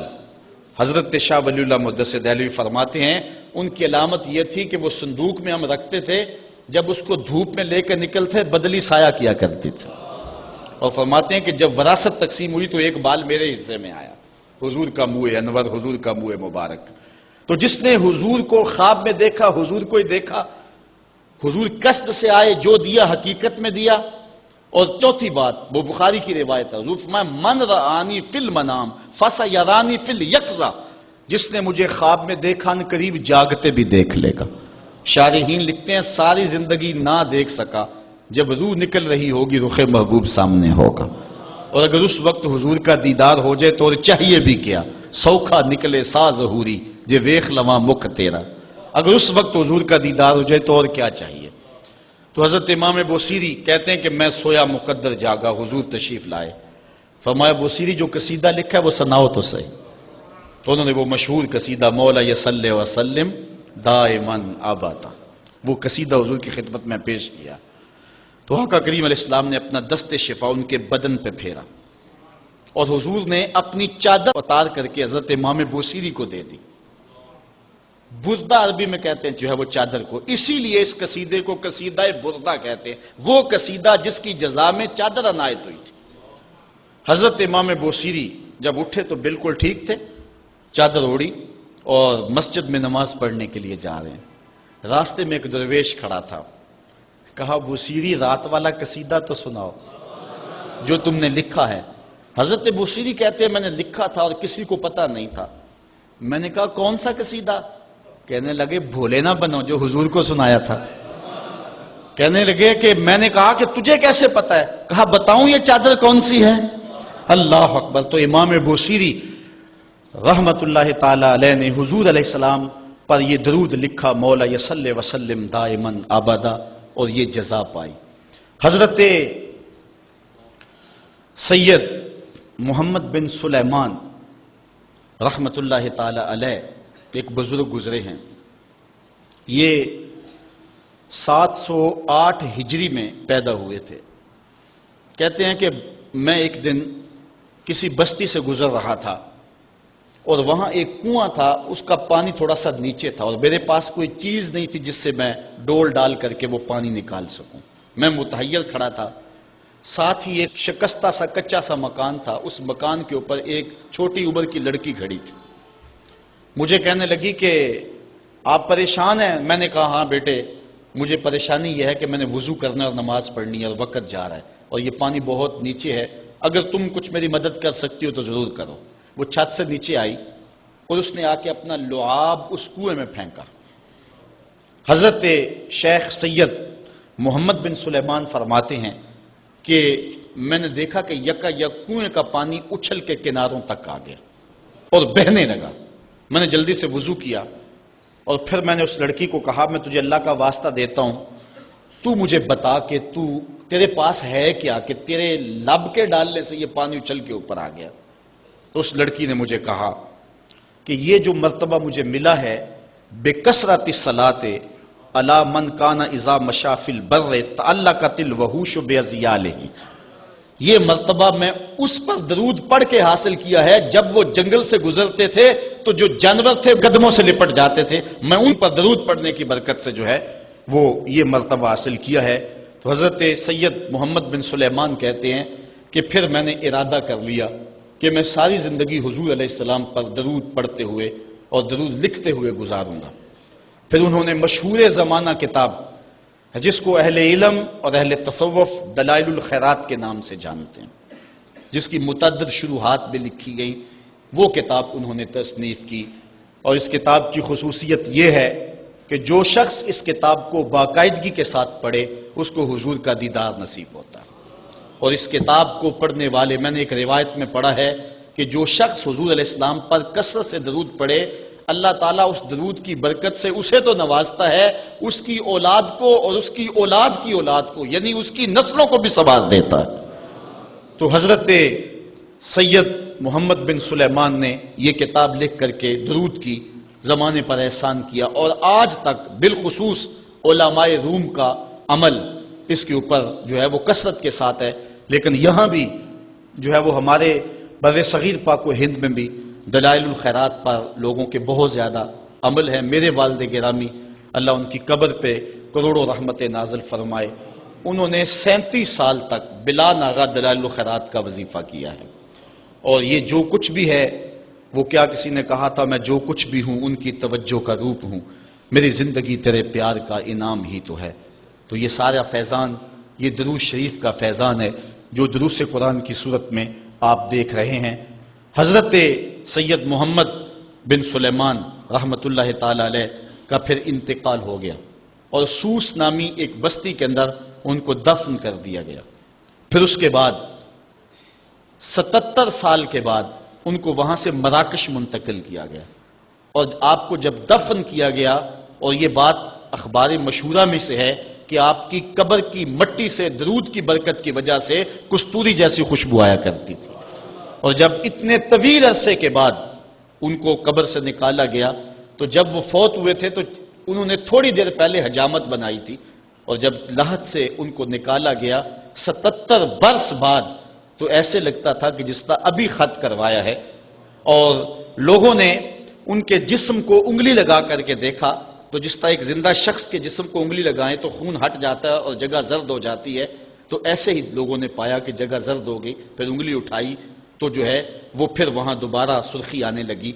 حضرت شاہ ولی اللہ محدث دہلوی فرماتے ہیں ان کی علامت یہ تھی کہ وہ صندوق میں ہم رکھتے تھے، جب اس کو دھوپ میں لے کے نکلتے بدلی سایہ کیا کرتی تھی، اور فرماتے ہیں کہ جب وراثت تقسیم ہوئی تو 1 بال میرے حصے میں آیا، حضور کا منہ انور، حضور کا منہ مبارک۔ تو جس نے حضور کو خواب میں دیکھا حضور کو ہی دیکھا، حضور قصد سے آئے، جو دیا حقیقت میں دیا۔ اور چوتھی بات، وہ بخاری کی روایت ہے، حضور فرمایا من رآنی فی المنام فسیرانی فی الیقظہ، جس نے مجھے خواب میں دیکھا ان قریب جاگتے بھی دیکھ لے گا۔ شارحین لکھتے ہیں ساری زندگی نہ دیکھ سکا، جب روح نکل رہی ہوگی رخ محبوب سامنے ہوگا، اور اگر اس وقت حضور کا دیدار ہو جائے تو اور چاہیے بھی کیا، سوکھا نکلے سا ظہوری جے ویخ لواں مکھ تیرا، اگر اس وقت حضور کا دیدار ہو جائے تو اور کیا چاہیے۔ تو حضرت امام بوصیری کہتے ہیں کہ میں سویا مقدر جاگا، حضور تشریف لائے۔ فرمایا بوصیری جو قصیدہ لکھا ہے وہ سناؤ تو صحیح۔ تو انہوں نے وہ مشہور قصیدہ مولا یصلی وسلم دائماً ابدا، وہ قصیدہ حضور کی خدمت میں پیش کیا۔ تو آقا کریم علیہ السلام نے اپنا دست شفا ان کے بدن پہ پھیرا، اور حضور نے اپنی چادر اتار کر کے حضرت امام بوصیری کو دے دی۔ بردہ عربی میں کہتے ہیں جو ہے وہ چادر کو، اسی لیے اس قصیدے کو قصیدہ بردہ کہتے ہیں، وہ قصیدہ جس کی جزا میں چادر عنایت ہوئی تھی۔ حضرت امام بوصیری جب اٹھے تو بالکل ٹھیک تھے، چادر اوڑی اور مسجد میں نماز پڑھنے کے لیے جا رہے ہیں۔ راستے میں ایک درویش کھڑا تھا، کہا بوصیری رات والا قصیدہ تو سناؤ جو تم نے لکھا ہے۔ حضرت بوصیری کہتے ہیں میں نے لکھا تھا اور کسی کو پتا نہیں تھا۔ میں نے کہا کون سا قصیدہ؟ کہنے لگے بھولے نہ بنو جو حضور کو سنایا تھا۔ کہنے لگے کہ میں نے کہا کہ تجھے کیسے پتا ہے؟ کہا بتاؤں یہ چادر کون سی ہے؟ اللہ اکبر۔ تو امام بوصیری رحمت اللہ تعالی علیہ نے حضور علیہ السلام پر یہ درود لکھا مولا یصلی وسلم دائماً ابدا، اور یہ جزا پائی۔ حضرت سید محمد بن سلیمان رحمت اللہ تعالی علیہ ایک بزرگ گزرے ہیں، یہ 708 ہجری میں پیدا ہوئے تھے۔ کہتے ہیں کہ میں ایک دن کسی بستی سے گزر رہا تھا اور وہاں ایک کنواں تھا، اس کا پانی تھوڑا سا نیچے تھا، اور میرے پاس کوئی چیز نہیں تھی جس سے میں ڈول ڈال کر کے وہ پانی نکال سکوں۔ میں متحیر کھڑا تھا، ساتھ ہی ایک شکستہ سا کچا سا مکان تھا، اس مکان کے اوپر ایک چھوٹی عمر کی لڑکی کھڑی تھی۔ مجھے کہنے لگی کہ آپ پریشان ہیں؟ میں نے کہا ہاں بیٹے مجھے پریشانی یہ ہے کہ میں نے وضو کرنا اور نماز پڑھنی ہے اور وقت جا رہا ہے اور یہ پانی بہت نیچے ہے، اگر تم کچھ میری مدد کر سکتی ہو تو ضرور کرو۔ وہ چھت سے نیچے آئی اور اس نے آ کے اپنا لعاب اس کنویں میں پھینکا۔ حضرت شیخ سید محمد بن سلیمان فرماتے ہیں کہ میں نے دیکھا کہ یکا یک کنویں کا پانی اچھل کے کناروں تک آ گیا اور بہنے لگا۔ میں نے جلدی سے وضو کیا اور پھر میں نے اس لڑکی کو کہا میں تجھے اللہ کا واسطہ دیتا ہوں، تو مجھے بتا کہ تیرے پاس ہے کیا کہ تیرے لب کے ڈالنے سے یہ پانی اچھل کے اوپر آ گیا؟ تو اس لڑکی نے مجھے کہا کہ یہ جو مرتبہ مجھے ملا ہے بکثرت الصلاۃ علی من کان اذا مشى فی البر تعلقت الوحوش باذیالہ، یہ مرتبہ میں اس پر درود پڑھ کے حاصل کیا ہے جب وہ جنگل سے گزرتے تھے تو جو جانور تھے قدموں سے لپٹ جاتے تھے، میں ان پر درود پڑھنے کی برکت سے جو ہے وہ یہ مرتبہ حاصل کیا ہے۔ تو حضرت سید محمد بن سلیمان کہتے ہیں کہ پھر میں نے ارادہ کر لیا کہ میں ساری زندگی حضور علیہ السلام پر درود پڑھتے ہوئے اور درود لکھتے ہوئے گزاروں گا۔ پھر انہوں نے مشہور زمانہ کتاب جس کو اہل علم اور اہل تصوف دلائل الخیرات کے نام سے جانتے ہیں، جس کی متعدد شروحات بھی لکھی گئی، وہ کتاب انہوں نے تصنیف کی۔ اور اس کتاب کی خصوصیت یہ ہے کہ جو شخص اس کتاب کو باقاعدگی کے ساتھ پڑھے اس کو حضور کا دیدار نصیب ہوتا ہے۔ اور اس کتاب کو پڑھنے والے، میں نے ایک روایت میں پڑھا ہے کہ جو شخص حضور علیہ السلام پر کثرت سے درود پڑھے، اللہ تعالیٰ اس درود کی برکت سے اسے تو نوازتا ہے، اس کی اولاد کو اور اس کی اولاد کی اولاد کو، یعنی اس کی نسلوں کو بھی سنوار دیتا ہے۔ تو حضرت سید محمد بن سلیمان نے یہ کتاب لکھ کر کے درود کی زمانے پر احسان کیا، اور آج تک بالخصوص علماء روم کا عمل اس کے اوپر جو ہے وہ کثرت کے ساتھ ہے۔ لیکن یہاں بھی جو ہے وہ ہمارے بر صغیر پاک و ہند میں بھی دلائل الخیرات پر لوگوں کے بہت زیادہ عمل ہے۔ میرے والد گرامی اللہ ان کی قبر پہ کروڑوں رحمت نازل فرمائے، انہوں نے 37 سال تک بلا ناغہ دلائل الخیرات کا وظیفہ کیا ہے، اور یہ جو کچھ بھی ہے وہ کیا کسی نے کہا تھا میں جو کچھ بھی ہوں ان کی توجہ کا روپ ہوں، میری زندگی تیرے پیار کا انعام ہی تو ہے۔ تو یہ سارا فیضان یہ درود شریف کا فیضان ہے جو دروس قرآن کی صورت میں آپ دیکھ رہے ہیں۔ حضرت سید محمد بن سلیمان رحمت اللہ تعالی علیہ کا پھر انتقال ہو گیا، اور سوس نامی ایک بستی کے اندر ان کو دفن کر دیا گیا۔ پھر اس کے بعد 77 سال کے بعد ان کو وہاں سے مراکش منتقل کیا گیا، اور آپ کو جب دفن کیا گیا، اور یہ بات اخبار مشہورہ میں سے ہے کہ آپ کی قبر کی مٹی سے درود کی برکت کی وجہ سے کستوری جیسی خوشبو آیا کرتی تھی، اور جب اتنے طویل عرصے کے بعد ان کو قبر سے نکالا گیا تو جب وہ فوت ہوئے تھے تو انہوں نے تھوڑی دیر پہلے حجامت بنائی تھی، اور جب لحد سے ان کو نکالا گیا 77 برس بعد تو ایسے لگتا تھا کہ جس طرح ابھی خط کروایا ہے، اور لوگوں نے ان کے جسم کو انگلی لگا کر کے دیکھا تو جس طرح ایک زندہ شخص کے جسم کو انگلی لگائیں تو خون ہٹ جاتا ہے اور جگہ زرد ہو جاتی ہے، تو ایسے ہی لوگوں نے پایا کہ جگہ زرد ہو گئی، پھر انگلی اٹھائی تو جو ہے وہ پھر وہاں دوبارہ سرخی آنے لگی۔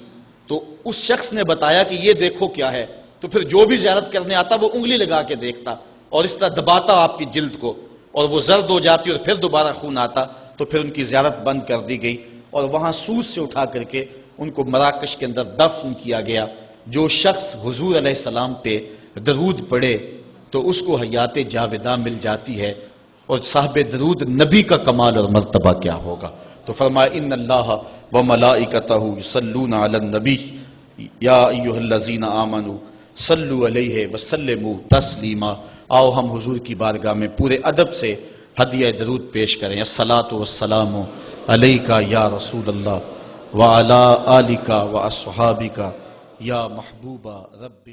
تو اس شخص نے بتایا کہ یہ دیکھو کیا ہے، تو پھر جو بھی زیارت کرنے آتا وہ انگلی لگا کے دیکھتا اور اس طرح دباتا آپ کی جلد کو، اور وہ زرد ہو جاتی اور پھر دوبارہ خون آتا، تو پھر ان کی زیارت بند کر دی گئی، اور وہاں سوس سے اٹھا کر کے ان کو مراکش کے اندر دفن کیا گیا۔ جو شخص حضور علیہ السلام پہ درود پڑھے تو اس کو حیات جاوداں مل جاتی ہے، اور صاحب درود نبی کا کمال اور مرتبہ کیا ہوگا۔ تو فرمایا ان اللہ وملائکتہ یصلون علی النبی یا ایھا الذین آمنوا صلوا علیہ وسلموا تسلیما۔ آؤ ہم حضور کی بارگاہ میں پورے ادب سے ہدیہ درود پیش کریں۔ الصلاۃ والسلام علیک یا رسول اللہ وعلی آلک واصحابک یا محبوب رب